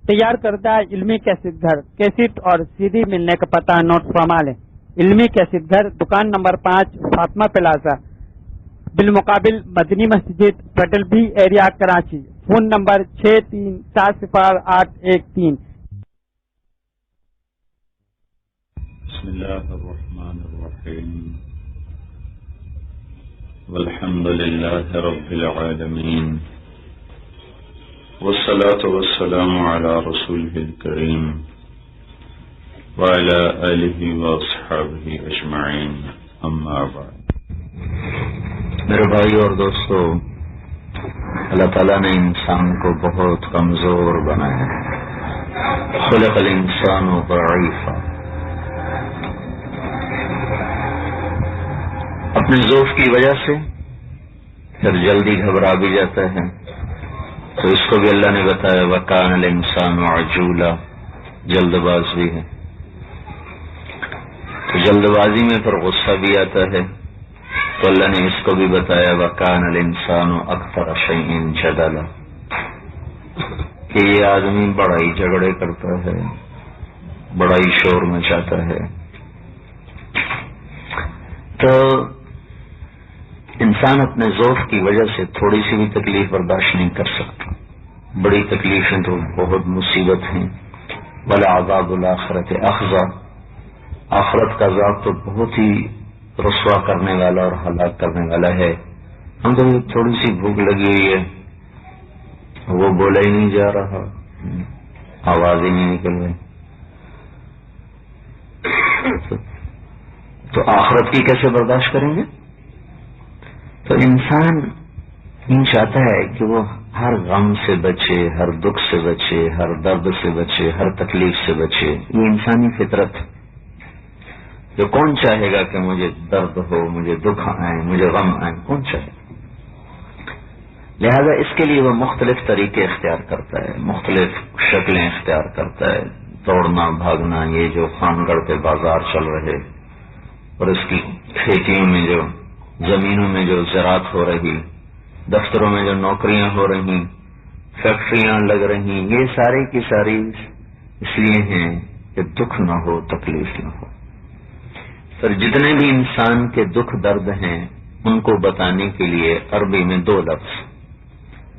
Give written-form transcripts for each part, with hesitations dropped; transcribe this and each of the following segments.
تیار کردہ علمی کیسٹ گھر کیسٹ اور سی ڈی ملنے کا پتہ نوٹ فرما لیں۔ علمی کیسٹ گھر، دکان نمبر 5، فاطمہ پلازا، بالمقابل مدنی مسجد، petal be area, Karachi. Phone number 63400813۔ بسم اللہ الرحمن الرحیم، والحمد للہ رب العالمین، والصلاة والسلام علی رسولہ الکریم وعلی آلہ واصحابہ اجمعین، اما بعد۔ میرے بھائی اور دوستو، اللہ تعالیٰ نے انسان کو بہت کمزور بنایا ہے۔ خلق الانسان ضعیفا۔ اپنے ضعف کی وجہ سے پھر جلدی گھبرا بھی جاتا ہے، تو اس کو بھی اللہ نے بتایا وَكَانَ الْإِنسَانُ عَجُولًا، جلد باز بھی ہے۔ تو جلد بازی میں پھر غصہ بھی آتا ہے، تو اللہ نے اس کو بھی بتایا وَكَانَ الْإِنسَانُ أَكْثَرَ شَيْءٍ جَدَلًا، کہ یہ آدمی بڑا ہی جھگڑے کرتا ہے، بڑا ہی شور مچاتا ہے۔ تو انسان اپنے ضعف کی وجہ سے تھوڑی سی بھی تکلیف برداشت نہیں کر سکتا، بڑی تکلیفیں تو بہت مصیبت ہیں۔ وَلَعَذَابُ الْآخِرَةِ أَخْزَىٰ، آخرت کا عذاب تو بہت ہی رسوا کرنے والا اور ہلاک کرنے والا ہے۔ ہم کو تھوڑی سی بھوک لگی ہوئی ہے، وہ بولا ہی نہیں جا رہا، آواز ہی نہیں نکل رہی، تو آخرت کی کیسے برداشت کریں گے؟ تو انسان یہ چاہتا ہے کہ وہ ہر غم سے بچے، ہر دکھ سے بچے، ہر درد سے بچے، ہر تکلیف سے بچے۔ یہ انسانی فطرت ہے۔ جو کون چاہے گا کہ مجھے درد ہو، مجھے دکھ آئے، مجھے غم آئے؟ کون چاہے؟ لہذا اس کے لیے وہ مختلف طریقے اختیار کرتا ہے، مختلف شکلیں اختیار کرتا ہے۔ دوڑنا، بھاگنا، یہ جو خانگڑھ پہ بازار چل رہے، اور اس کی کھیتیوں میں جو، زمینوں میں جو زراعت ہو رہی، دفتروں میں جو نوکریاں ہو رہی، فیکٹریاں لگ رہی، یہ ساری کی ساری اس لیے ہیں کہ دکھ نہ ہو، تکلیف نہ ہو۔ پھر جتنے بھی انسان کے دکھ درد ہیں ان کو بتانے کے لیے عربی میں 2 لفظ۔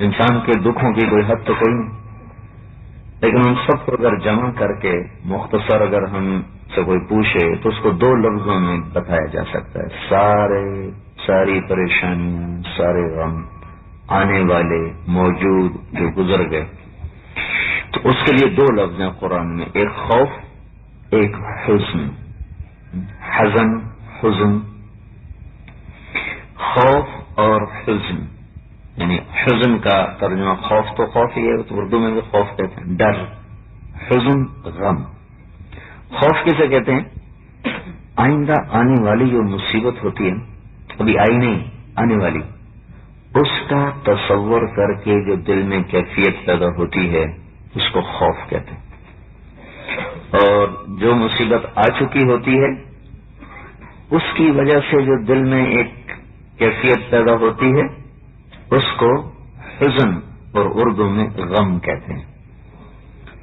انسان کے دکھوں کی کوئی حد تو کوئی نہیں، لیکن ان سب کو اگر جمع کر کے مختصر اگر ہم سے کوئی پوچھے تو اس کو 2 لفظوں میں بتایا جا سکتا ہے۔ ساری پریشانیاں، سارے غم، آنے والے، موجود، جو گزر گئے، تو اس کے لیے 2 لفظ ہیں قرآن میں، ایک خوف، ایک حزن۔ حزن، خوف اور حزن، یعنی حزن کا ترجمہ خوف تو خوف ہی ہے، تو اردو میں بھی خوف کہتے ہیں، ڈر۔ حزن غم۔ خوف کسے کہتے ہیں؟ آئندہ آنے والی جو مصیبت ہوتی ہے، ابھی آئی نہیں، آنے والی، اس کا تصور کر کے جو دل میں کیفیت پیدا ہوتی ہے اس کو خوف کہتے ہیں۔ اور جو مصیبت آ چکی ہوتی ہے اس کی وجہ سے جو دل میں ایک کیفیت پیدا ہوتی ہے اس کو حزن اور اردو میں غم کہتے ہیں۔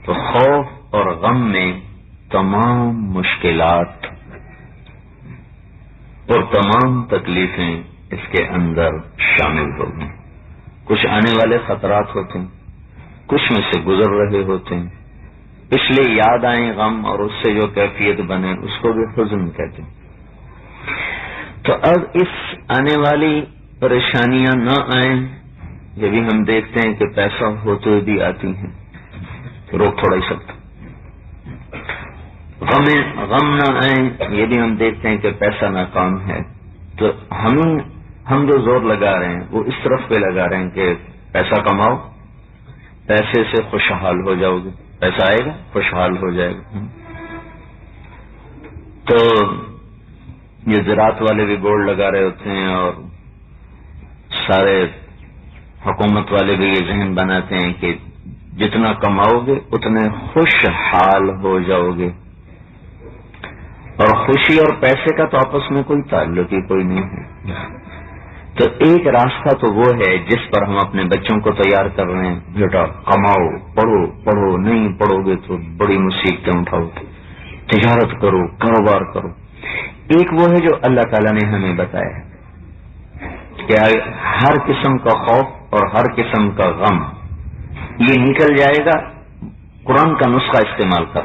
تو خوف اور غم میں تمام مشکلات اور تمام تکلیفیں اس کے اندر شامل ہوگی۔ کچھ آنے والے خطرات ہوتے ہیں، کچھ میں سے گزر رہے ہوتے ہیں، پچھلے یاد آئیں غم اور اس سے جو کیفیت بنے اس کو بھی حزن کہتے ہیں۔ تو اب اس آنے والی پریشانیاں نہ آئیں، یہ بھی ہم دیکھتے ہیں کہ پیسہ ہوتے بھی آتی ہیں، روک تھوڑا ہی سکتا۔ غم نہ آئیں، یہ بھی ہم دیکھتے ہیں کہ پیسہ ناکام ہے، تو ہم جو زور لگا رہے ہیں وہ اس طرف پہ لگا رہے ہیں کہ پیسہ کماؤ، پیسے سے خوشحال ہو جاؤ گے، پیسہ آئے گا خوشحال ہو جائے گا۔ تو یہ زراعت والے بھی بورڈ لگا رہے ہوتے ہیں، اور سارے حکومت والے بھی یہ ذہن بناتے ہیں کہ جتنا کماؤ گے اتنے خوشحال ہو جاؤ گے، اور خوشی اور پیسے کا تو آپس میں کوئی تعلق ہی کوئی نہیں ہے۔ تو ایک راستہ تو وہ ہے جس پر ہم اپنے بچوں کو تیار کر رہے ہیں، بیٹا کماؤ، پڑھو پڑھو، نہیں پڑھو گے تو بڑی مصیبتیں اٹھاؤ، تجارت کرو، کاروبار کرو۔ ایک وہ ہے جو اللہ تعالیٰ نے ہمیں بتایا ہے کہ ہر قسم کا خوف اور ہر قسم کا غم یہ نکل جائے گا، قرآن کا نسخہ استعمال کر۔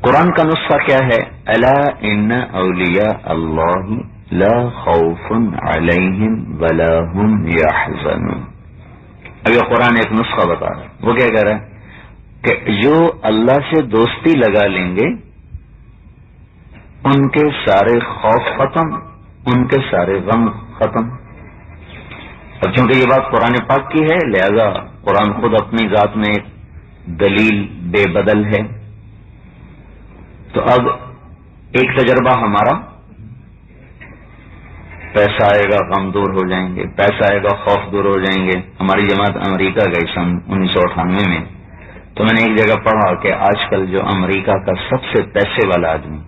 قرآن کا نسخہ کیا ہے؟ الا ان اولیاء اللہ لا خوف علیہم ولا هم یحزنون۔ اب یہ قرآن ایک نسخہ بتا رہا ہے، وہ کیا کہہ رہا ہے کہ جو اللہ سے دوستی لگا لیں گے ان کے سارے خوف ختم، ان کے سارے غم ختم۔ اب چونکہ یہ بات قرآن پاک کی ہے لہذا قرآن خود اپنی ذات میں ایک دلیل بے بدل ہے۔ تو اب ایک تجربہ ہمارا، پیسہ آئے گا غم دور ہو جائیں گے، پیسہ آئے گا خوف دور ہو جائیں گے۔ ہماری جماعت امریکہ گئی سن 1998 میں، تو میں نے ایک جگہ پڑھا کہ آج کل جو امریکہ کا سب سے پیسے والا آدمی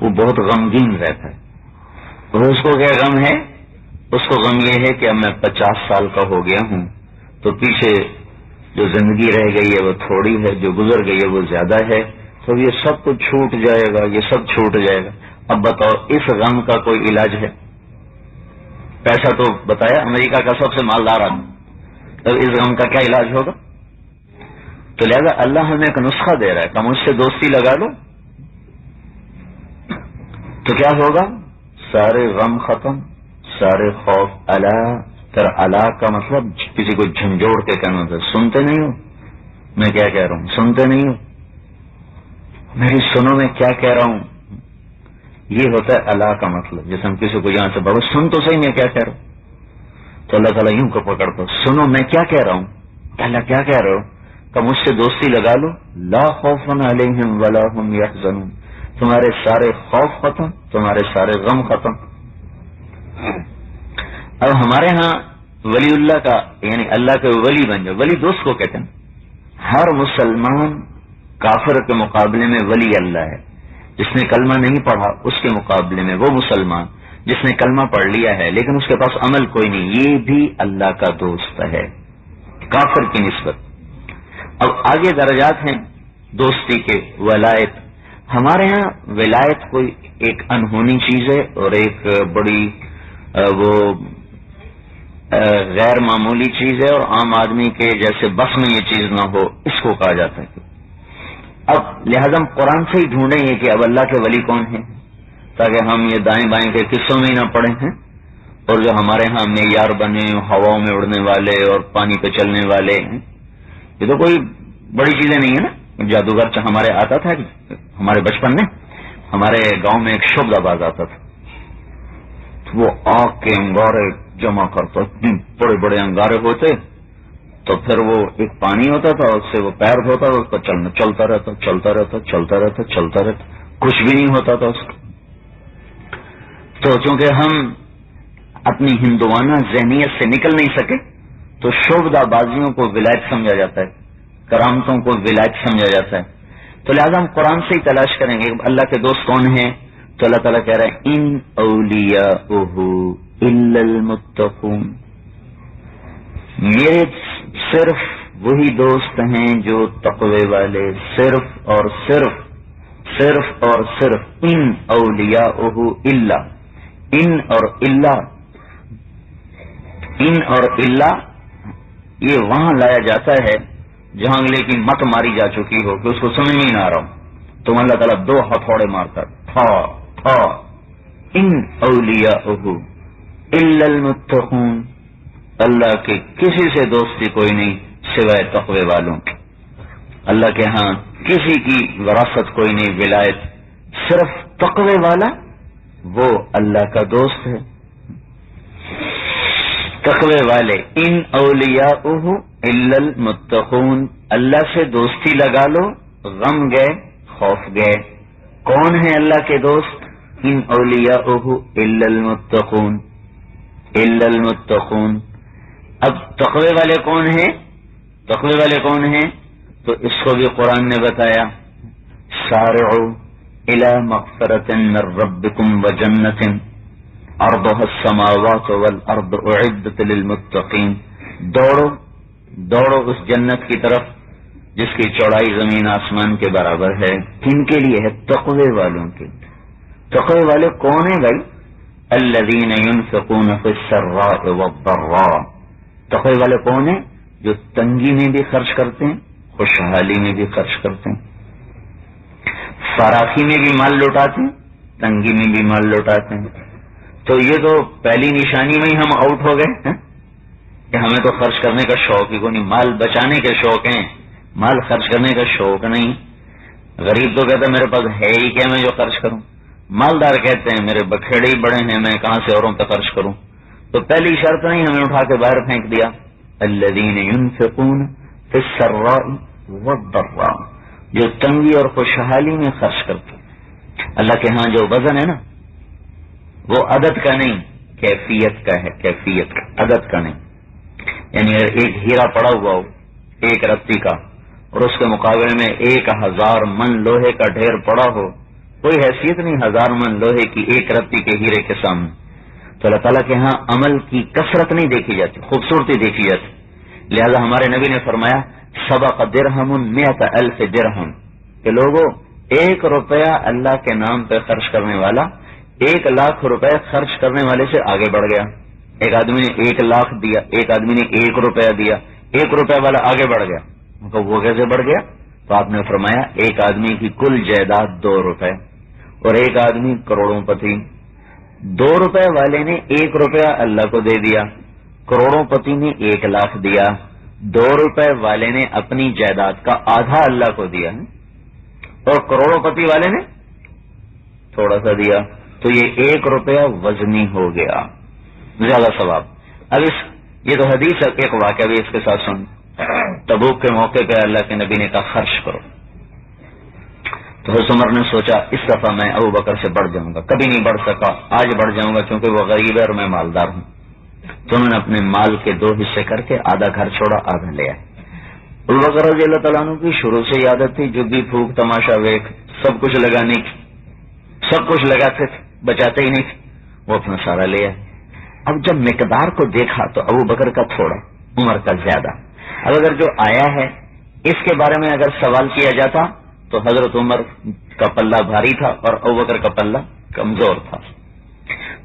وہ بہت غمگین رہتا ہے۔ اور اس کو کیا غم ہے؟ اس کو غم یہ ہے کہ اب میں 50 سال کا ہو گیا ہوں تو پیچھے جو زندگی رہ گئی ہے وہ تھوڑی ہے، جو گزر گئی ہے وہ زیادہ ہے، تو یہ سب کچھ چھوٹ جائے گا، یہ سب چھوٹ جائے گا۔ اب بتاؤ اس غم کا کوئی علاج ہے؟ پیسہ تو بتایا امریکہ کا سب سے مالدار آدمی، تو اس غم کا کیا علاج ہوگا؟ تو لہذا اللہ ہمیں ایک نسخہ دے رہا ہے کہ مجھ سے دوستی لگا لو تو کیا ہوگا؟ سارے غم ختم، سارے خوف۔ اللہ کا مطلب کسی کو جھنجھوڑ کے کہنا تھا، سنتے نہیں ہو میں کیا کہہ رہا ہوں؟ سنتے نہیں ہو میری سنو میں کیا کہہ رہا ہوں؟ یہ ہوتا ہے اللہ کا مطلب۔ جیسے ہم کسی کو یہاں سے بابا سن تو صحیح میں کیا کہہ رہا ہوں، تو اللہ تعالیٰ یوں کو پکڑتا، سنو میں کیا کہہ رہا ہوں۔ اللہ کیا کہہ رہے ہو؟ کہ مجھ سے دوستی لگا لو، لا خوف علیہم ولا هم یحزنون، تمہارے سارے خوف ختم، تمہارے سارے غم ختم۔ اب ہمارے ہاں ولی اللہ کا یعنی اللہ کے ولی بن جاؤ، ولی دوست کو کہتے ہیں۔ ہر مسلمان کافر کے مقابلے میں ولی اللہ ہے۔ جس نے کلمہ نہیں پڑھا اس کے مقابلے میں وہ مسلمان جس نے کلمہ پڑھ لیا ہے لیکن اس کے پاس عمل کوئی نہیں، یہ بھی اللہ کا دوست ہے کافر کی نسبت۔ اب آگے درجات ہیں دوستی کے۔ ولایت، ہمارے ہاں ولایت کوئی ایک انہونی چیز ہے اور ایک بڑی وہ غیر معمولی چیز ہے، اور عام آدمی کے جیسے بس میں یہ چیز نہ ہو اس کو کہا جاتا ہے۔ اب لہذا ہم قرآن سے ہی ڈھونڈیں گے کہ اب اللہ کے ولی کون ہیں، تاکہ ہم یہ دائیں بائیں کے قصوں میں ہی نہ پڑے ہیں، اور جو ہمارے ہاں معیار بنے ہواؤں میں اڑنے والے اور پانی پہ چلنے والے ہیں، یہ تو کوئی بڑی چیزیں نہیں ہیں نا۔ جادوگر ہمارے آتا تھا ہمارے بچپن میں، ہمارے گاؤں میں ایک شبد آباز آتا تھا، وہ آگ کے انگارے جمع کرتا، اتنے بڑے بڑے انگارے ہوتے، تو پھر وہ ایک پانی ہوتا تھا اس سے وہ پیر دھوتا تھا، اس پر چلتا رہتا چلتا رہتا چلتا رہتا چلتا رہتا، کچھ بھی نہیں ہوتا تھا اس کو۔ تو چونکہ ہم اپنی ہندوانہ ذہنیت سے نکل نہیں سکے تو شعبدہ بازیوں کو ولایت سمجھا جاتا ہے، کرامتوں کو ولایت سمجھا جاتا ہے۔ تو لہذا ہم قرآن سے ہی تلاش کریں گے اللہ کے دوست کون ہیں، تو اللہ تعالیٰ کہہ رہے ہیں ان اولیاءہ الا المتقون، میرے صرف وہی دوست ہیں جو تقوی والے، صرف اور صرف صرف اور صرف ان اولیاءہ الا، ان اور الا، ان اور الا یہ وہاں لایا جاتا ہے جہاں لیکن مت ماری جا چکی ہو کہ اس کو سمجھ میں ہی نہ آ رہا ہوں، تو اللہ تعالیٰ دو ہتھوڑے مارتا تھا تھا ان اولیاءہ الا المتقون، اللہ کے کسی سے دوستی کوئی نہیں سوائے تقوی والوں کی۔ اللہ کے ہاں کسی کی وراثت کوئی نہیں، ولایت صرف تقوی والا وہ اللہ کا دوست ہے۔ تقوی والے ان اولیاءہ الا المتقون، اللہ سے دوستی لگا لو، غم گئے خوف گئے۔ کون ہے اللہ کے دوست؟ ان اولیاءہ الا المتقون، الا المتقون۔ اب تقوی والے کون ہیں؟ تقوی والے کون ہیں؟ تو اس کو بھی قرآن نے بتایا، سارعوا الی مغفرۃ من ربکم وجنۃ عرضها السماوات والارض اعدت للمتقین، دوڑو اس جنت کی طرف جس کی چوڑائی زمین آسمان کے برابر ہے. کن کے لیے ہے؟ تقوی والوں کے. تقوی والے کون ہیں بھائی؟ الذین ينفقون فی السراء والضراء. تقوی والے کون ہیں؟ جو تنگی میں بھی خرچ کرتے ہیں، خوشحالی میں بھی خرچ کرتے ہیں، فراخی میں بھی مال لوٹاتے ہیں، تنگی میں بھی مال لوٹاتے ہیں. تو یہ تو پہلی نشانی میں ہی ہم آؤٹ ہو گئے ہیں کہ ہمیں تو خرچ کرنے کا شوق ہی کو نہیں. مال بچانے کے شوق ہیں، مال خرچ کرنے کا شوق نہیں. غریب تو کہتا ہے میرے پاس ہے ہی کیا میں جو خرچ کروں. مالدار کہتے ہیں میرے بکھیڑے ہی بڑے ہیں، میں کہاں سے اوروں پہ خرچ کروں. تو پہلی شرط نہیں ہمیں اٹھا کے باہر پھینک دیا. الذین ينفقون فی السراء والضراء، جو تنگی اور خوشحالی میں خرچ کرتے. اللہ کے ہاں جو وزن ہے نا وہ عدد کا نہیں کیفیت کا ہے، کیفیت کا، عدد کا نہیں. یعنی اگر ایک ہیرا پڑا ہوا ہو ایک رتی کا اور اس کے مقابلے میں 1000 من لوہے کا ڈھیر پڑا ہو، کوئی حیثیت نہیں 1000 من لوہے کی ایک رتی کے ہیرے کے سامنے. تو اللہ تعالیٰ کے ہاں عمل کی کثرت نہیں دیکھی جاتی، خوبصورتی دیکھی جاتی. لہذا ہمارے نبی نے فرمایا سبق درہم 100,000 درہم، کہ لوگوں 1 روپیہ اللہ کے نام پہ خرچ کرنے والا 1,00,000 روپے خرچ کرنے والے سے آگے بڑھ گیا. ایک آدمی نے 1,00,000 دیا، ایک آدمی نے 1 روپیہ دیا، 1 روپے والا آگے بڑھ گیا. وہ کیسے بڑھ گیا؟ تو آپ نے فرمایا ایک آدمی کی کل جائیداد 2 روپے اور ایک آدمی کروڑوں پتی. 2 روپے والے نے 1 روپیہ اللہ کو دے دیا، کروڑوں پتی نے 1,00,000 دیا. 2 روپے والے نے اپنی جائیداد کا آدھا اللہ کو دیا اور کروڑوں پتی والے نے تھوڑا سا دیا. تو یہ 1 روپیہ وزنی ہو گیا، زیادہ ثواب. اب یہ تو حدیث ایک واقعہ بھی اس کے ساتھ سن. تبوک کے موقع پہ اللہ کے نبی نے کہا خرچ کرو. تو حضرت عمر نے سوچا اس دفعہ میں ابو بکر سے بڑھ جاؤں گا. کبھی نہیں بڑھ سکا، آج بڑھ جاؤں گا کیونکہ وہ غریب ہے اور میں مالدار ہوں. تو انہوں نے اپنے مال کے 2 حصے کر کے آدھا گھر چھوڑا، آدھا لے آئے. ابو بکر رضی اللہ تعالیٰ عنہ کی شروع سے عادت تھی جگی پھونک تماشا ویک سب کچھ لگانے کی، سب کچھ لگاتے تھے، بچاتے ہی نہیں تھے. وہ اپنا سارا لے آئے. اب جب مقدار کو دیکھا تو ابو بکر کا تھوڑا، عمر کا زیادہ. اب اگر جو آیا ہے اس کے بارے میں اگر سوال کیا جاتا تو حضرت عمر کا پلہ بھاری تھا اور ابو بکر کا پلہ کمزور تھا.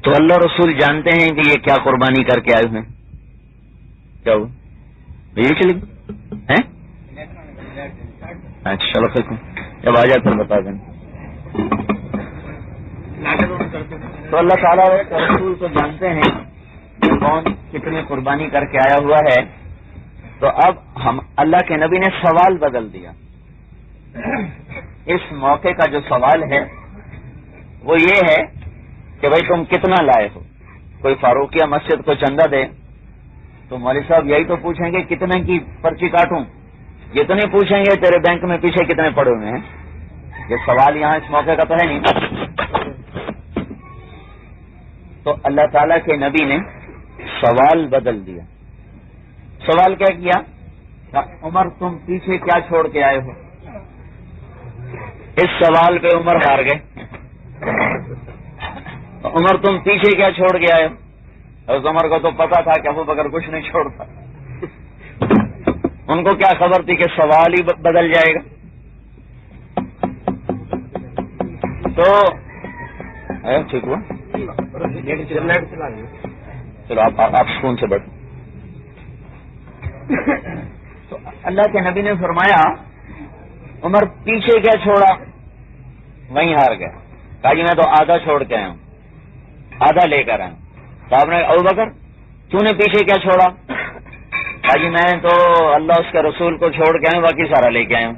تو اللہ رسول جانتے ہیں کہ یہ کیا قربانی کر کے آئے ہوئے. کیا ہوا؟ بجلی چلی گئی؟ اچھا چلو پھر جب آ جائے پھر بتا دیں. تو اللہ تعالیٰ رسول کو جانتے ہیں کہ کون کتنی قربانی کر کے آیا ہوا ہے. تو اب ہم اللہ کے نبی نے سوال بدل دیا. اس موقع کا جو سوال ہے وہ یہ ہے کہ بھائی تم کتنا لائے ہو. کوئی فاروقیہ مسجد کو چندہ دے تو مولوی صاحب یہی تو پوچھیں گے کتنے کی پرچی کاٹوں، یہ تو نہیں پوچھیں گے تیرے بینک میں پیچھے کتنے پڑے ہوئے ہیں. یہ سوال یہاں اس موقع کا تو ہے نہیں. تو اللہ تعالیٰ کے نبی نے سوال بدل دیا. سوال کیا کیا؟ عمر تم پیچھے کیا چھوڑ کے آئے ہو. اس سوال پہ عمر ہار گئے. عمر تم پیچھے کیا چھوڑ کے آئے ہو. حضرت عمر کو تو پتا تھا کہ ابو بکر کچھ نہیں چھوڑتا. ان کو کیا خبر تھی کہ سوال ہی بدل جائے گا. تو ٹھیک ہوا، چلو آپ سکون سے بیٹھو. تو اللہ کے نبی نے فرمایا عمر پیچھے کیا چھوڑا. وہیں ہار گیا. کہا جی میں تو آدھا چھوڑ کے آیا ہوں، آدھا لے کر آیا ہوں. تو آپ نے ابو بکر تو نے پیچھے کیا چھوڑا. کہا جی میں تو اللہ اس کے رسول کو چھوڑ کے آیا ہوں، باقی سارا لے کے آیا ہوں.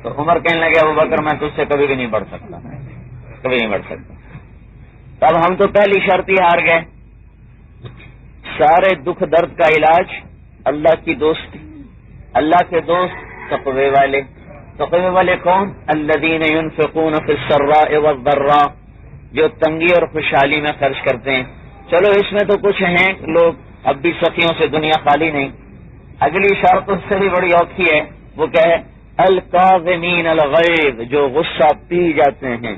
تو عمر کہنے لگے ابو بکر میں تجھ سے کبھی بھی نہیں بڑھ سکتا، کبھی نہیں بڑھ سکتا. تب ہم تو پہلی شرط ہی ہار گئے. سارے دکھ درد کا علاج اللہ کی دوستی. اللہ کے دوست تقوی والے. تقوی والے کون؟ الذین ينفقون فی السراء والضراء، جو تنگی اور خوشحالی میں خرچ کرتے ہیں. چلو اس میں تو کچھ ہیں لوگ اب بھی سخیوں سے دنیا خالی نہیں. اگلی شرط اس سے بھی بڑی اوکھی ہے. وہ کیا ہے؟ الکاظمین الغیظ، جو غصہ پی جاتے ہیں.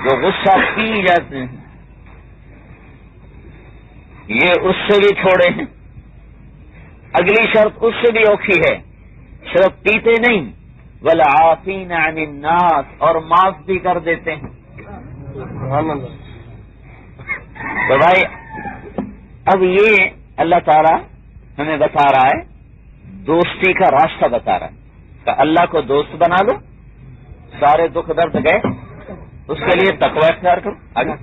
جو غصہ پی جاتے ہیں یہ اس سے بھی تھوڑے ہیں. اگلی شرط اس سے بھی اوکھی ہے، صرف پیتے نہیں، والعافین عن الناس، اور معاف بھی کر دیتے ہیں. تو بھائی اب یہ اللہ تعالی ہمیں بتا رہا ہے، دوستی کا راستہ بتا رہا ہے کہ اللہ کو دوست بنا لو، سارے دکھ درد گئے، اس کے لیے تقوی اختیار کرو. آگے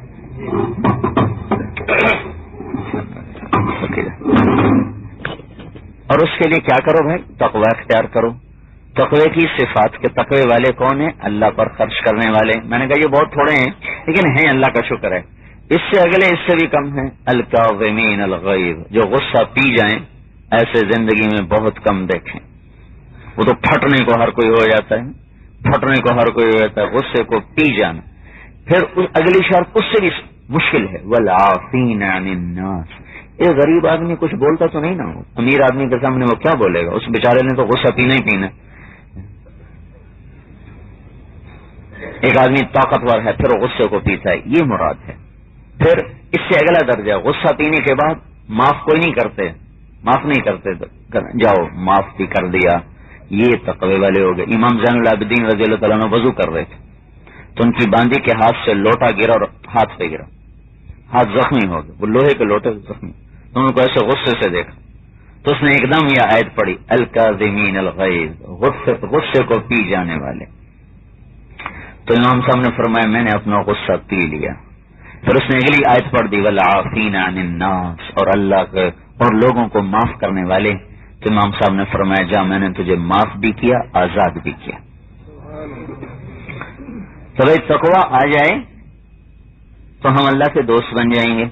اور اس کے لیے کیا کرو بھائی؟ تقوی اختیار کرو. تقوی کی صفات کے تقوی والے کون ہیں؟ اللہ پر خرچ کرنے والے. میں نے کہا یہ بہت تھوڑے ہیں لیکن ہیں، اللہ کا شکر ہے. اس سے اگلے اس سے بھی کم ہیں، الکاظمین الغیظ، جو غصہ پی جائیں، ایسے زندگی میں بہت کم دیکھیں. وہ تو پھٹنے کو ہر کوئی ہو جاتا ہے، پھٹنے کو ہر کوئی ہو جاتا ہے، غصے کو پی جانا. پھر اگلی شرط اس سے بھی مشکل ہے، والعافین عن الناس. یہ غریب آدمی کچھ بولتا تو نہیں نا، امیر آدمی کے سامنے وہ کیا بولے گا؟ اس بیچارے نے تو غصہ پینا ہی پینا. ایک آدمی طاقتور ہے پھر غصے کو پیتا ہے، یہ مراد ہے. پھر اس سے اگلا درجہ، غصہ پینے کے بعد معاف کوئی نہیں کرتے، معاف نہیں کرتے، جاؤ معاف بھی کر دیا. یہ تقوی والے ہو گئے. امام زین العابدین رضی اللہ تعالیٰ عنہ وضو کر رہے تھے تو ان کی باندھی کے ہاتھ سے لوٹا گرا اور ہاتھ پہ گرا، ہاتھ زخمی ہو گئے، وہ لوہے کے لوٹے زخمی. تو ان کو ایسے غصے سے دیکھا تو اس نے ایک دم یہ آیت پڑھی، الکاظمین الغیظ، غصے کو پی جانے والے. تو امام صاحب نے فرمایا میں نے اپنا غصہ پی لیا. پھر اس نے اگلی آیت پڑھ دی، والعافین عن الناس، اور اللہ کے اور لوگوں کو معاف کرنے والے. تو امام صاحب نے فرمایا جا میں نے تجھے معاف بھی کیا، آزاد بھی کیا. تو بھائی تقوی آ جائے تو ہم اللہ کے دوست بن جائیں گے.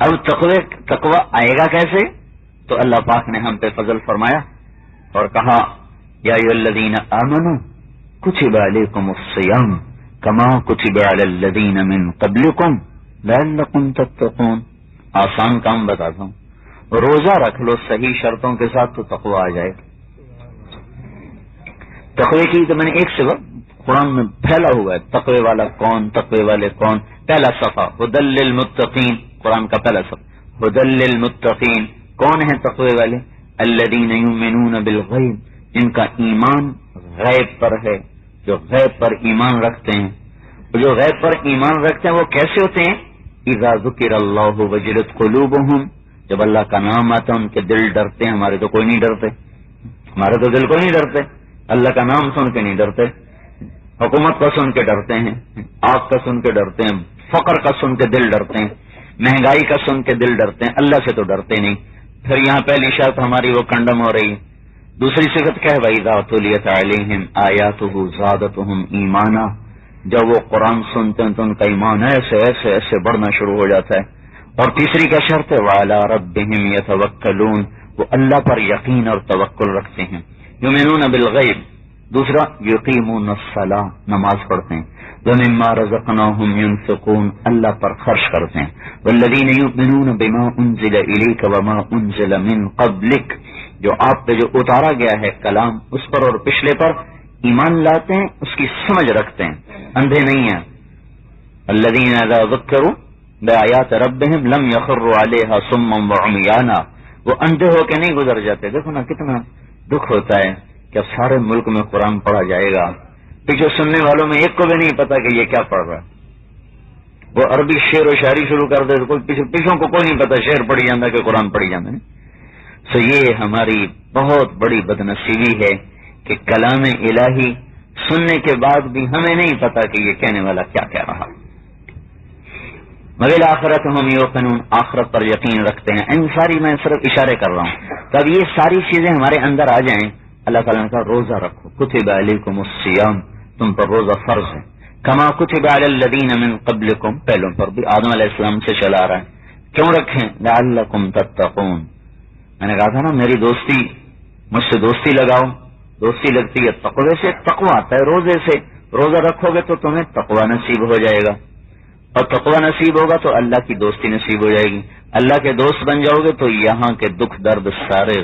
اب تقوی آئے گا کیسے؟ تو اللہ پاک نے ہم پہ فضل فرمایا اور کہا، یا ایھا الذین آمنوا کتب علیکم الصیام کما کتب علی الذین من قبلکم لعلکم تتقون. آسان کام بتاتا ہوں، روزہ رکھ لو صحیح شرطوں کے ساتھ تو تقوی آ جائے. تقوی کی تو میں نے ایک صفت قرآن میں پھیلا ہوا ہے، تقوی والا کون، تقوی والے کون. پہلا صفحہ ھدی للمتقین، قرآن کا پہلا صفحہ ھدی للمتقین. کون ہیں تقوی والے؟ الذین یؤمنون بالغیب، جن کا ایمان غیب پر ہے، جو غیب پر ایمان رکھتے ہیں. جو غیب پر ایمان رکھتے ہیں وہ کیسے ہوتے ہیں؟ اذا ذکر اللہ وجلت قلوبہم، جب اللہ کا نام آتا ہے ان کے دل ڈرتے ہیں. ہمارے تو کوئی نہیں ڈرتے، ہمارے تو دل کوئی نہیں ڈرتے، اللہ کا نام سن کے نہیں ڈرتے، حکومت کا سن کے ڈرتے ہیں، آگ کا سن کے ڈرتے ہیں، فقر کا سن کے دل ڈرتے ہیں، مہنگائی کا سن کے دل ڈرتے ہیں، اللہ سے تو ڈرتے نہیں. پھر یہاں پہلی شرط ہماری وہ کنڈم ہو رہی ہے. دوسری صفت کیا ہے؟ وَإِذَا تُلِيَتْ عَلَيْهِمْ آيَاتُهُ زَادَتْهُمْ ایمانا. جب وہ قرآن سنتے ہیں تو ان کا ایمان ایسے ایسے ایسے بڑھنا شروع ہو جاتا ہے. اور تیسری کا شرط ہے وَعَلَىٰ رَبِّهِمْ يَتَوَكَّلُونَ، وہ اللہ پر یقین اور توکل رکھتے ہیں. یؤمنون بالغیب. دوسرا یقیمون الصلاۃ، نماز پڑھتے ہیں. وَمِمَّا رَزَقْنَاهُمْ يُنفِقُونَ، اللہ پر خرچ کرتے ہیں. وَالَّذِينَ يُؤْمِنُونَ بِمَا أُنزِلَ إِلَيْكَ وَمَا أُنزِلَ مِن قَبْلِكَ، جو آپ پہ جو اتارا گیا ہے کلام اس پر اور پچھلے پر ایمان لاتے ہیں، اس کی سمجھ رکھتے ہیں، اندھے نہیں ہیں. الذین اذا ذکروا بآیات ربہم لم یخروا علیہا صما وعمیانا، وہ اندھے ہو کے نہیں گزر جاتے. دیکھو نا کتنا دکھ ہوتا ہے کہ اب سارے ملک میں قرآن پڑھا جائے گا، پیچھے سننے والوں میں ایک کو بھی نہیں پتا کہ یہ کیا پڑھ رہا ہے. وہ عربی شعر و شاعری شروع کر دے تو پیچھوں کو کوئی نہیں پتا شعر پڑھی جانا کہ قرآن پڑھی جانا. تو یہ ہماری بہت بڑی بدنصیبی ہے کہ کلام الہی سننے کے بعد بھی ہمیں نہیں پتا کہ یہ کہنے والا کیا کہہ رہا. مگر آخرت ہم یوقنون، آخرت پر یقین رکھتے ہیں. ان ساری میں صرف اشارے کر رہا ہوں. تب یہ ساری چیزیں ہمارے اندر آ جائیں. اللہ تعالیٰ نے کہا روزہ رکھو، کتب علیکم الصیام، تم پر روزہ فرض ہے. کما کتب علی الذین من قبلکم، پہلوں پر بھی آدم علیہ السلام سے چلا رہا ہے. کیوں رکھیں؟ لعلکم تتقون. میں نے کہا تھا نا میری دوستی، مجھ سے دوستی لگاؤ. دوستی لگتی ہے تقوی سے، تقوی آتا ہے روزے سے. روزہ رکھو گے تو تمہیں تقوی نصیب ہو جائے گا، اور تقوی نصیب ہوگا تو اللہ کی دوستی نصیب ہو جائے گی. اللہ کے دوست بن جاؤ گے تو یہاں کے دکھ درد سارے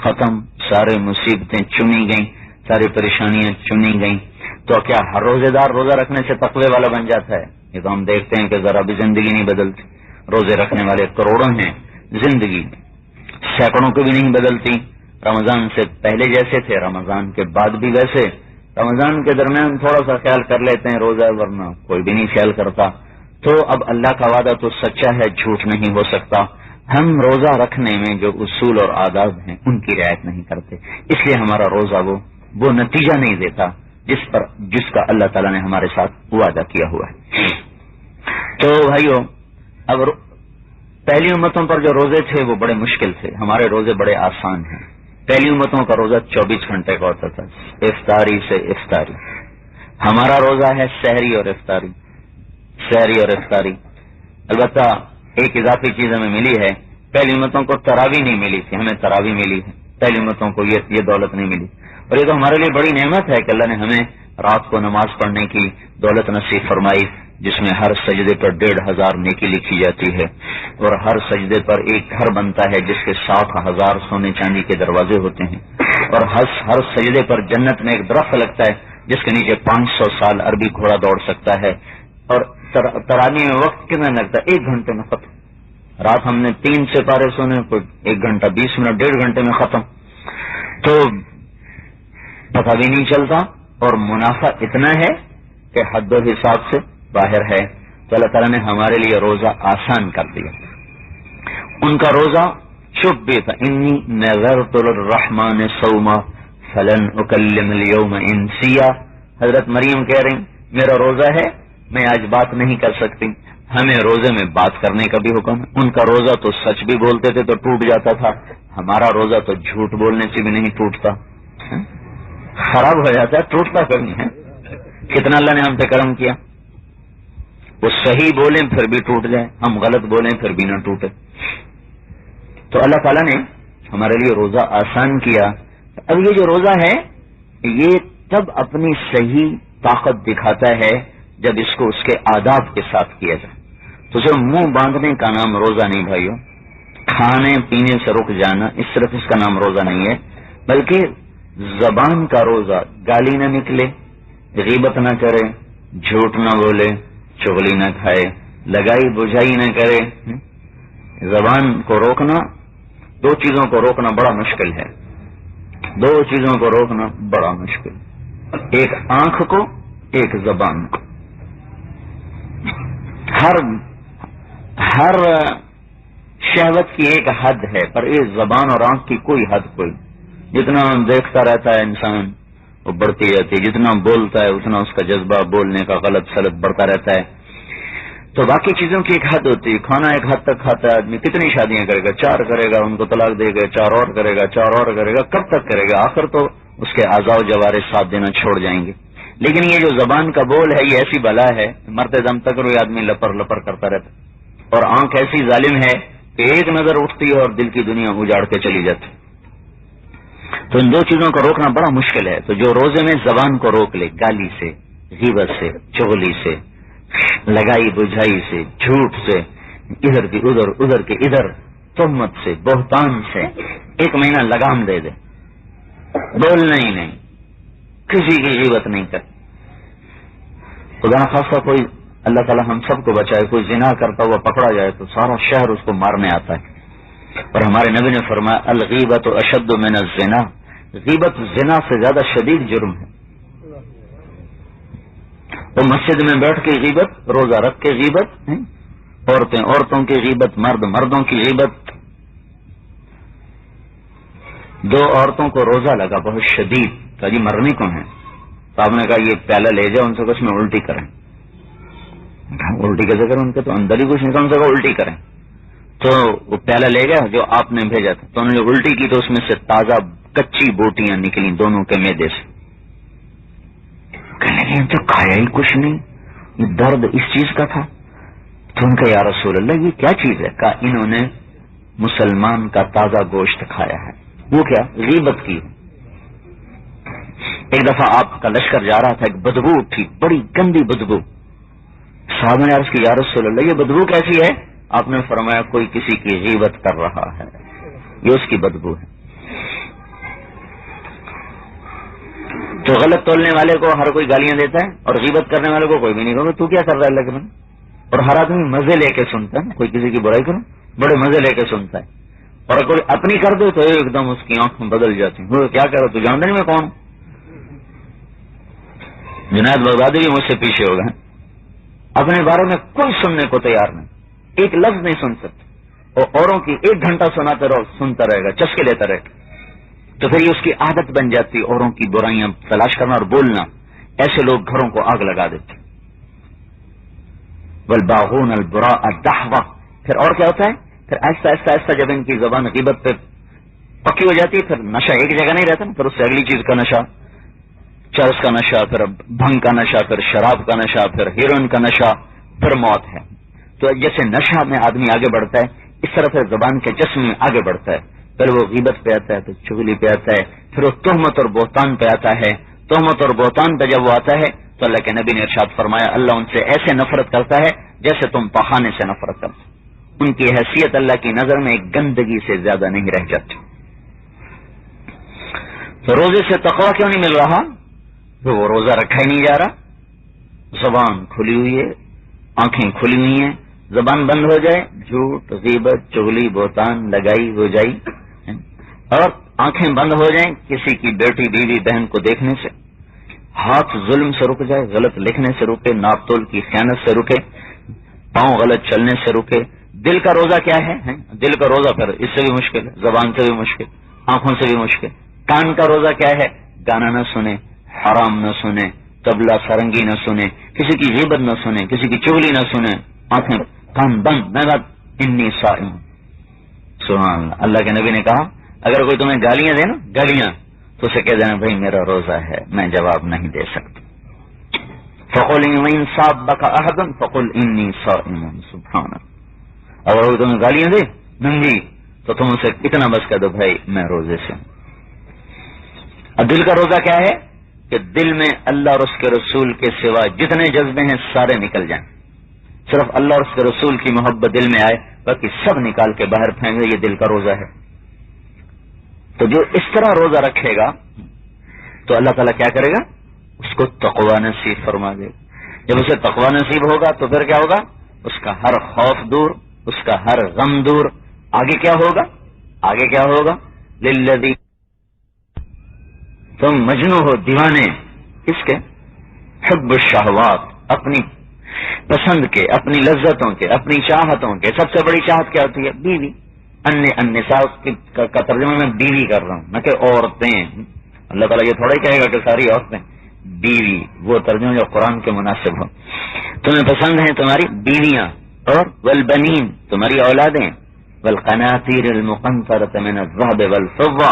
ختم، سارے مصیبتیں چنی گئیں، ساری پریشانیاں چنی گئیں. تو کیا ہر روزے دار روزہ رکھنے سے تقوی والا بن جاتا ہے؟ یہ تو ہم دیکھتے ہیں کہ ذرا بھی زندگی نہیں بدلتی. روزے رکھنے والے کروڑوں ہیں، زندگی سینکڑوں کو بھی نہیں بدلتی. رمضان سے پہلے جیسے تھے، رمضان کے بعد بھی ویسے. رمضان کے درمیان تھوڑا سا خیال کر لیتے ہیں روزہ، ورنہ کوئی بھی نہیں خیال کرتا. تو اب اللہ کا وعدہ تو سچا ہے، جھوٹ نہیں ہو سکتا. ہم روزہ رکھنے میں جو اصول اور آداب ہیں ان کی رعایت نہیں کرتے، اس لیے ہمارا روزہ وہ نتیجہ نہیں دیتا جس کا اللہ تعالیٰ نے ہمارے ساتھ وعدہ کیا ہوا ہے. تو بھائیو، اب پہلی امتوں پر جو روزے تھے وہ بڑے مشکل تھے، ہمارے روزے بڑے آسان ہیں. پہلی امتوں کا روزہ 24 گھنٹے کا ہوتا تھا، افطاری سے افطاری. ہمارا روزہ ہے سحری اور افطاری، سحری اور افطاری. البتہ ایک اضافی چیز ہمیں ملی ہے، پہلی امتوں کو تراویح نہیں ملی تھی، ہمیں تراویح ملی ہے. پہلی امتوں کو یہ دولت نہیں ملی، اور یہ تو ہمارے لیے بڑی نعمت ہے کہ اللہ نے ہمیں رات کو نماز پڑھنے کی دولت نصیب فرمائی، جس میں ہر سجدے پر 1500 نیکی لکھی جاتی ہے، اور ہر سجدے پر ایک گھر بنتا ہے جس کے 60,000 سونے چاندی کے دروازے ہوتے ہیں، اور ہر سجدے پر جنت میں ایک درخت لگتا ہے جس کے نیچے 500 سال عربی گھوڑا دوڑ سکتا ہے. اور تراویح میں وقت کتنا لگتا ہے؟ 1 گھنٹے میں ختم. رات ہم نے 3 سپارے سونے، کوئی 1 گھنٹہ 20 منٹ، 1.5 گھنٹے میں ختم. تو پتہ بھی نہیں چلتا، اور منافع اتنا ہے کہ حد و حساب سے باہر ہے. تو اللہ تعالیٰ نے ہمارے لیے روزہ آسان کر دیا. ان کا روزہ چپ بھی تھا. انی نذرت للرحمن صوما فلن اکلم اليوم انسیا. حضرت مریم کہہ رہی میرا روزہ ہے، میں آج بات نہیں کر سکتی. ہمیں روزے میں بات کرنے کا بھی حکم ہے. ان کا روزہ تو سچ بھی بولتے تھے تو ٹوٹ جاتا تھا، ہمارا روزہ تو جھوٹ بولنے سے بھی نہیں ٹوٹتا، خراب ہو جاتا ہے، ٹوٹتا کبھی ہے. کتنا اللہ نے ہم پہ کرم کیا. وہ صحیح بولیں پھر بھی ٹوٹ جائے، ہم غلط بولیں پھر بھی نہ ٹوٹے. تو اللہ تعالیٰ نے ہمارے لیے روزہ آسان کیا. اب یہ جو روزہ ہے یہ تب اپنی صحیح طاقت دکھاتا ہے جب اس کو اس کے آداب کے ساتھ کیا جائے. تو صرف منہ باندھنے کا نام روزہ نہیں بھائیو، کھانے پینے سے رک جانا صرف اس کا نام روزہ نہیں ہے، بلکہ زبان کا روزہ. گالی نہ نکلے، غیبت نہ کرے، جھوٹ نہ بولے، چغلی نہ کھائے، لگائی بجھائی نہ کرے. زبان کو روکنا، 2 چیزوں کو روکنا بڑا مشکل ہے. 2 چیزوں کو روکنا بڑا مشکل، ایک آنکھ کو، ایک زبان کو. ہر شہوت کی ایک حد ہے، پر یہ زبان اور آنکھ کی کوئی حد کوئی. جتنا دیکھتا رہتا ہے انسان وہ بڑھتی جاتی ہے، جتنا بولتا ہے اتنا اس کا جذبہ بولنے کا غلط سلط بڑھتا رہتا ہے. تو باقی چیزوں کی ایک حد ہوتی ہے. کھانا ایک حد تک کھاتا ہے آدمی، کتنی شادیاں کرے گا؟ 4 کرے گا، ان کو طلاق دے گا، 4 اور کرے گا، 4 اور کرے گا، کب تک کرے گا؟ آخر تو اس کے اعضاء و جوارح ساتھ دینا چھوڑ جائیں گے. لیکن یہ جو زبان کا بول ہے یہ ایسی بلا ہے، مرتے دم تک کوئی آدمی لپر لپر کرتا رہتا. اور آنکھ ایسی ظالم ہے کہ ایک نظر اٹھتی ہے اور دل کی دنیا اجاڑ کے چلی جاتی. تو ان 2 چیزوں کو روکنا بڑا مشکل ہے. تو جو روزے میں زبان کو روک لے، گالی سے، غیبت سے، چغلی سے، لگائی بجھائی سے، جھوٹ سے، ادھر کی ادھر، ادھر کے ادھر، تہمت سے، بہتان سے 1 مہینہ لگام دے دے، بولنا ہی نہیں، کسی کی غیبت نہیں کر. خدا نخواستہ کوئی، اللہ تعالیٰ ہم سب کو بچائے، کوئی زنا کرتا ہوا پکڑا جائے تو سارا شہر اس کو مارنے آتا ہے. اور ہمارے نبی نے فرمایا الغیبت اشد من الزنا، غیبت زنا سے زیادہ شدید جرم ہے. تو مسجد میں بیٹھ کے غیبت، روزہ رکھ کے غیبت، عورتیں عورتوں کی غیبت، مرد مردوں کی غیبت. 2 عورتوں کو روزہ لگا بہت شدید، کہ جی مرنے کون ہے؟ تو آپ نے کہا یہ پیالہ لے جاؤ، ان سے کچھ میں الٹی کریں. الٹی کیسے کریں؟ ان کے تو اندر ہی کچھ نہیں تھا، ان سے کہا الٹی کریں. تو وہ پیالہ لے گیا جو آپ نے بھیجا تھا، تو انہوں نے الٹی کی تو اس میں سے تازہ کچی بوٹیاں نکلی دونوں کے معدے سے. کہنے لگے تو کھایا ہی کچھ نہیں، یہ درد اس چیز کا تھا. تو ان کا یا رسول اللہ یہ کیا چیز ہے؟ کہا انہوں نے مسلمان کا تازہ گوشت کھایا ہے. وہ کیا؟ غیبت کی. ایک دفعہ آپ کا لشکر جا رہا تھا، ایک بدبو اٹھی، بڑی گندی بدبو. صحابہ نے عرض کی یا رسول اللہ یہ بدبو کیسی ہے؟ آپ نے فرمایا کوئی کسی کی غیبت کر رہا ہے، یہ اس کی بدبو ہے. تو غلط تولنے والے کو ہر کوئی گالیاں دیتا ہے اور غیبت کرنے والے کو کوئی بھی نہیں کہے تو کیا کر رہا ہے اللہ کے بندے. اور ہر آدمی مزے لے کے سنتا ہے، کوئی کسی کی برائی کرو بڑے مزے لے کے سنتا ہے، اور کوئی اپنی کر دو تو ایک دم اس کی آنکھیں بدل جاتی ہیں. کیا کہہ رہا تو جانتا نہیں میں کون ہوں. جنید بغدادی بھی مجھ سے پیچھے ہو گئے، اپنے بارے میں کوئی سننے کو تیار نہیں، ایک لفظ نہیں سن سکتے، اور اوروں کی 1 گھنٹہ سناتے رہو سنتا رہے گا، چسکے لیتا رہے گا. تو پھر یہ اس کی عادت بن جاتی اوروں کی برائیاں تلاش کرنا اور بولنا. ایسے لوگ گھروں کو آگ لگا دیتے. والباغون البراء الدحوہ. پھر اور کیا ہوتا ہے؟ پھر آہستہ آہستہ آہستہ جب ان کی زبان غیبت پہ پکی ہو جاتی ہے، پھر نشہ ایک جگہ نہیں رہتا نا، پھر اس سے اگلی چیز کا نشہ، چرس کا نشہ، پھر بھنگ کا نشہ، پھر شراب کا نشہ، پھر ہیروئن کا نشہ، پھر موت ہے. تو جیسے نشہ میں آدمی آگے بڑھتا ہے اس طرح سے زبان کے جسم میں آگے بڑھتا ہے. پھر وہ غیبت پہ آتا ہے، پھر چغلی پہ آتا ہے، پھر وہ تہمت اور بہتان پہ آتا ہے. تہمت اور بہتان پہ جب وہ آتا ہے تو اللہ کے نبی نے ارشاد فرمایا اللہ ان سے ایسے نفرت کرتا ہے جیسے تم پخانے سے نفرت کرتے. ان کی حیثیت اللہ کی نظر میں ایک گندگی سے زیادہ نہیں رہ جاتی. تو روزے سے تقویٰ کیوں نہیں مل رہا؟ تو وہ روزہ رکھا ہی نہیں جا رہا. زبان کھلی ہوئی ہے، آنکھیں کھلی ہوئی ہیں، زبان بند ہو جائے جھوٹ غیبت چغلی بہتان لگائی ہو جائی، اور آنکھیں بند ہو جائیں کسی کی بیٹی بیوی بہن کو دیکھنے سے، ہاتھ ظلم سے رک جائے، غلط لکھنے سے رکے، ناپ تول کی خیانت سے رکے، پاؤں غلط چلنے سے رکے. دل کا روزہ کیا ہے؟ دل کا روزہ پھر اس سے بھی مشکل ہے، زبان سے بھی مشکل، آنکھوں سے بھی مشکل. کان کا روزہ کیا ہے؟ گانا نہ سنے، حرام نہ سنے، طبلہ سرنگی نہ سنے، کسی کی غیبت نہ سنے، کسی کی چغلی نہ سنے، آنکھیں کان بند. میں بات انی صائم. سبحان اللہ. اللہ کے نبی نے کہا اگر کوئی تمہیں گالیاں دے نا، گالیاں، تو اسے کہہ دینا بھائی میرا روزہ ہے، میں جواب نہیں دے سکتا. فقل ان صابك احد فقل انی صائم. سبحان اللہ. اگر کوئی تمہیں گالیاں دے ننگی تو تم اسے اتنا بس کہہ دو بھائی میں روزے سے ہوں. اب دل کا روزہ کیا ہے؟ کہ دل میں اللہ اور اس کے رسول کے سوا جتنے جذبے ہیں سارے نکل جائیں، صرف اللہ اور اس کے رسول کی محبت دل میں آئے، باقی سب نکال کے باہر پھینک دے. یہ دل کا روزہ ہے. تو جو اس طرح روزہ رکھے گا تو اللہ تعالیٰ کیا کرے گا؟ اس کو تقویٰ نصیب فرما دے. جب اسے تقویٰ نصیب ہوگا تو پھر کیا ہوگا؟ اس کا ہر خوف دور، اس کا ہر غم دور. آگے کیا ہوگا؟ آگے کیا ہوگا؟ للذی تم مجنون ہو، دیوانے اس کے، حب الشہوات، اپنی پسند کے، اپنی لذتوں کے، اپنی چاہتوں کے. سب سے بڑی چاہت کیا ہوتی ہے؟ بیوی. النساء کا ترجمہ میں بیوی کر رہا ہوں، نہ کہ عورتیں. اللہ تعالیٰ یہ تھوڑا ہی کہے گا کہ ساری عورتیں. بیوی وہ ترجمہ جو قرآن کے مناسب ہو. تمہیں پسند ہیں تمہاری بیویاں، اور والبنین تمہاری اولادیں، والقناطیر المقنطرۃ من الذهب والفضة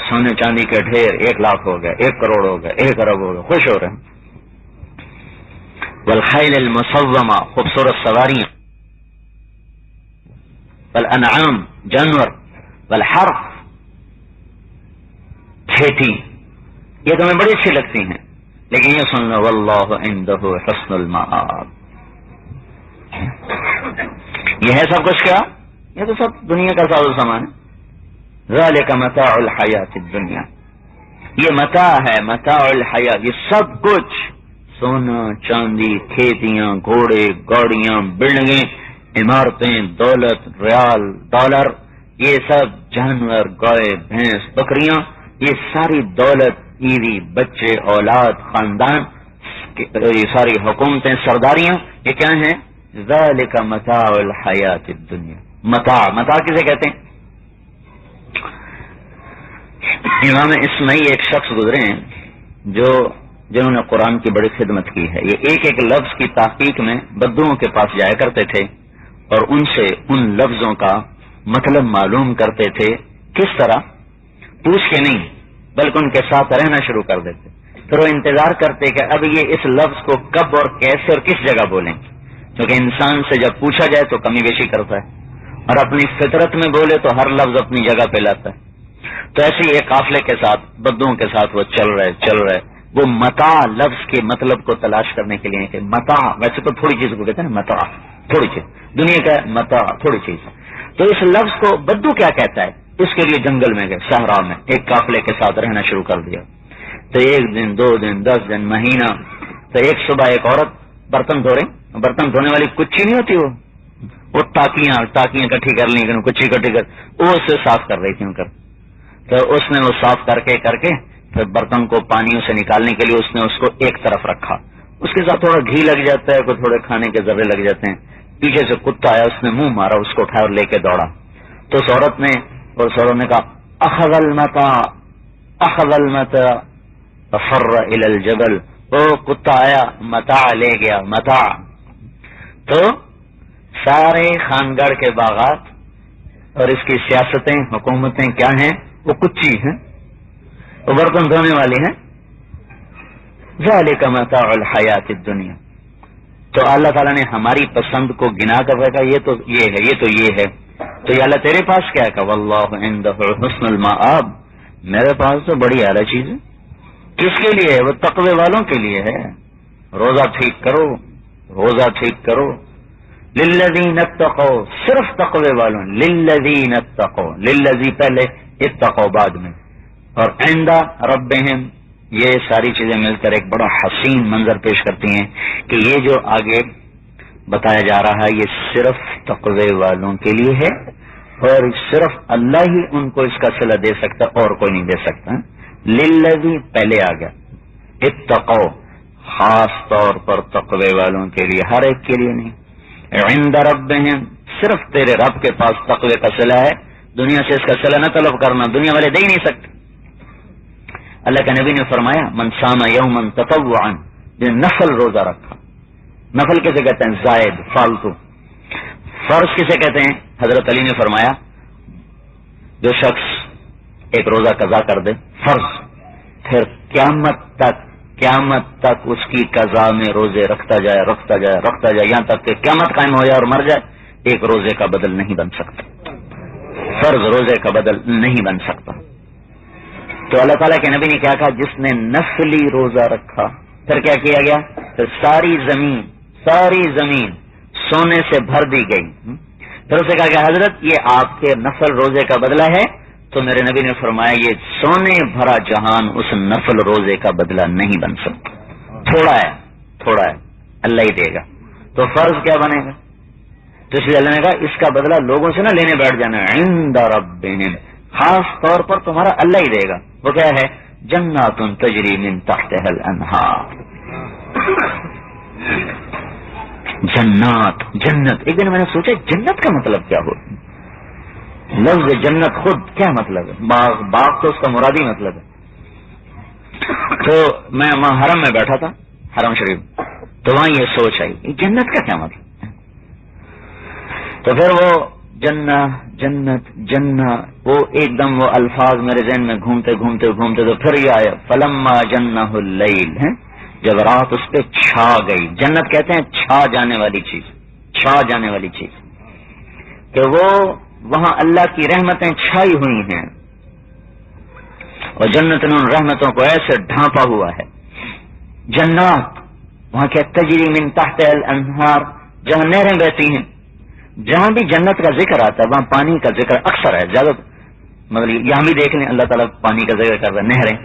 سونے چاندی کے ڈھیر 1 لاکھ ہو گئے، 1 کروڑ ہو گئے، 1 ارب ہو گئے، خوش ہو رہے ہیں. والخیل المصومہ خوبصورت سواریاں، والانعام جانور، والحرث کھیتی، یہ تمہیں بڑی اچھی لگتی ہیں. لیکن یہ سن لو واللہ عندہ حسن المآب. یہ ہے سب کچھ کیا؟ یہ تو سب دنیا کا ساز و سامان ہے. ذالک متاع الحیات الدنیا، یہ متاع ہے، متاع الحیات. یہ سب کچھ سونا چاندی، کھیتیاں، گھوڑے، گاڑیاں، بلڈنگیں، عمارتیں، دولت، ریال، ڈالر، یہ سب جانور، گائے، بھینس، بکریاں، یہ ساری دولت، بیوی، بچے، اولاد، خاندان، یہ ساری حکومتیں، سرداریاں، یہ کیا ہیں؟ ذالک متاع الحیات الدنیا. متاع، متاع کسے کہتے ہیں؟ امام اسمعی ایک شخص گزرے ہیں جنہوں نے قرآن کی بڑی خدمت کی ہے. یہ ایک ایک لفظ کی تحقیق میں بدوؤں کے پاس جایا کرتے تھے اور ان سے ان لفظوں کا مطلب معلوم کرتے تھے. کس طرح؟ پوچھ کے نہیں بلکہ ان کے ساتھ رہنا شروع کر دیتے. پھر وہ انتظار کرتے کہ اب یہ اس لفظ کو کب اور کیسے اور کس جگہ بولیں، کیونکہ انسان سے جب پوچھا جائے تو کمی بیشی کرتا ہے اور اپنی فطرت میں بولے تو ہر لفظ اپنی جگہ پہ لاتا ہے. تو ایسے ایک قافلے کے ساتھ، بدوؤں کے ساتھ وہ چل رہے. وہ متاع لفظ کے مطلب کو تلاش کرنے کے لیے کہ متاع ویسے تو تھوڑی چیز کو کہتے ہیں نا، متاع تھوڑی چیز، دنیا کا متاع تھوڑی چیز. تو اس لفظ کو بدو کیا کہتا ہے؟ اس کے لیے جنگل میں گئے، صحرا میں ایک قافلے کے ساتھ رہنا شروع کر دیا. تو 1 دن 2 دن 10 دن مہینہ. تو ایک صبح ایک عورت برتن دھو رہی, برتن دھونے والی کچی نہیں ہوتی, وہ ٹاکیاں کٹھی کر لی, کچی کٹھی کر وہ اس سے صاف کر رہی تھی ان کر. تو اس نے وہ صاف کر کے پھر برتن کو پانیوں سے نکالنے کے لیے اس نے اس کو ایک طرف رکھا. اس کے ساتھ تھوڑا گھی لگ جاتا ہے, کوئی تھوڑے کھانے کے ذرے لگ جاتے ہیں. پیچھے سے کتا آیا, اس نے منہ مارا, اس کو اٹھایا اور لے کے دوڑا. تو اس عورت نے کہا اخذ المتا فر الى الجبل, وہ کتا آیا متاع لے گیا, متاع. تو سارے خانگڑھ کے باغات اور اس کی سیاستیں حکومتیں کیا ہیں, وہ کچی ہیں, وہ برتن دھونے والی ہیں. ذالک متاع الحیات الدنیا. تو اللہ تعالیٰ نے ہماری پسند کو گنا کر رکھا, یہ تو یہ ہے, یہ تو یہ ہے. تو یا اللہ تیرے پاس کیا ہے, کہ واللہ عنده حسن المآب, میرے پاس تو بڑی اعلیٰ چیز ہے. کس کے لیے ہے, وہ تقوی والوں کے لیے ہے. روزہ ٹھیک کرو, روزہ ٹھیک کرو. للذین اتقوا, صرف تقوی والوں, للذین اتقوا, للذی پہلے, اتقوا بعد میں, اور عند ربہم, یہ ساری چیزیں مل کر ایک بڑا حسین منظر پیش کرتی ہیں کہ یہ جو آگے بتایا جا رہا ہے یہ صرف تقوی والوں کے لیے ہے, اور صرف اللہ ہی ان کو اس کا صلہ دے سکتا, اور کوئی نہیں دے سکتا. للذی پہلے آ گیا, اتقوا خاص طور پر تقوی والوں کے لیے, ہر ایک کے لیے نہیں. عند ربہم, صرف تیرے رب کے پاس تقوی کا صلہ ہے, دنیا سے اس کا صلہ نہ طلب کرنا, دنیا والے دے ہی نہیں سکتے. اللہ کے نبی نے فرمایا من صام یوما تطوعا, جو نفل روزہ رکھا. نفل کسے کہتے ہیں, زائد, فالتو. فرض کسے کہتے ہیں, حضرت علی نے فرمایا جو شخص ایک روزہ قضا کر دے فرض, پھر قیامت تک اس کی قضا میں روزے رکھتا جائے یہاں تک کہ قیامت قائم ہو جائے اور مر جائے, ایک روزے کا بدل نہیں بن سکتا. فرض روزے کا بدل نہیں بن سکتا. تو اللہ تعالیٰ کے نبی نے کیا کہا, جس نے نفلی روزہ رکھا, پھر کیا کیا گیا, پھر ساری زمین سونے سے بھر دی گئی. پھر اسے کہا کہ حضرت یہ آپ کے نفل روزے کا بدلہ ہے. تو میرے نبی نے فرمایا یہ سونے بھرا جہان اس نفل روزے کا بدلہ نہیں بن سکتا. تھوڑا ہے اللہ ہی دے گا. تو فرض کیا بنے گا, تو اس لیے اللہ نے کہا اس کا بدلہ لوگوں سے نہ لینے بیٹھ جانا, عند ربہم, خاص طور پر تمہارا اللہ ہی دے گا. وہ کیا ہے, جنات تجری من تحتها الانہار. جنت. ایک دن میں نے سوچا جنت کا مطلب کیا ہو, لفظ جنت خود کیا مطلب ہے, باغ تو اس کا مرادی مطلب ہے. تو میں وہاں حرم میں بیٹھا تھا, حرم شریف, تو وہاں یہ سوچ آئی جنت کا کیا مطلب. تو پھر وہ جنت وہ ایک دم وہ الفاظ میرے ذہن میں گھومتے تو پھر یہ آیا فلما جنہ اللیل, جب رات اس پہ چھا گئی. جنت کہتے ہیں چھا جانے والی چیز, کہ وہ وہاں اللہ کی رحمتیں چھائی ہوئی ہیں, اور جنت نے ان رحمتوں کو ایسے ڈھانپا ہوا ہے. جنات وہاں کیا, تجری من تحت الانہار, جہاں نہریں بہتی ہیں. جہاں بھی جنت کا ذکر آتا ہے وہاں پانی کا ذکر اکثر ہے, زیادہ مگر یہاں بھی دیکھ لیں اللہ تعالیٰ پانی کا ذکر کرتا ہے, نہریں.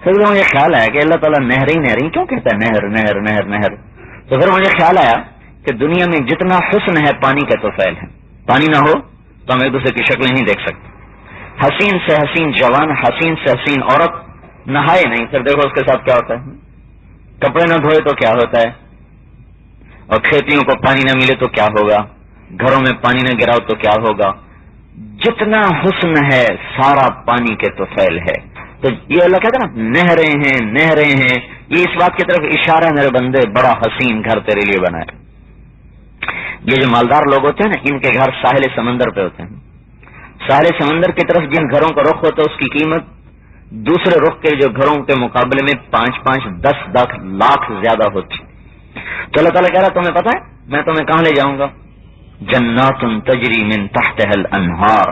پھر مجھے خیال آیا کہ اللہ تعالیٰ نہریں کیوں کہتا ہے, نہر. تو پھر مجھے خیال آیا کہ دنیا میں جتنا حسن ہے پانی کا تو فعل ہے. پانی نہ ہو تو ہم ایک دوسرے کی شکلیں نہیں دیکھ سکتے. حسین سے حسین جوان, حسین سے حسین عورت نہائے نہیں, پھر دیکھو اس کے ساتھ کیا ہوتا ہے. کپڑے نہ دھوئے تو کیا ہوتا ہے, اور کھیتیوں کو پانی نہ ملے تو کیا ہوگا, گھروں میں پانی نہ گراؤ تو کیا ہوگا. جتنا حسن ہے سارا پانی کے تو فعل ہے. تو یہ اللہ کہتا ہے نا نہریں ہیں, یہ اس بات کی طرف اشارہ ہے میرے بندے, بڑا حسین گھر تیرے لیے بنا ہے. یہ جو مالدار لوگ ہوتے ہیں نا, ان کے گھر ساحل سمندر پہ ہوتے ہیں. ساحل سمندر کی طرف جن گھروں کا رخ ہوتا ہے اس کی قیمت دوسرے رخ کے جو گھروں کے مقابلے میں 5-10 لاکھ زیادہ ہوتی. تو اللہ تعالیٰ کہہ رہا تمہیں پتا ہے میں تمہیں کہاں لے جاؤں گا, جنات تجری من تحتها الانہار,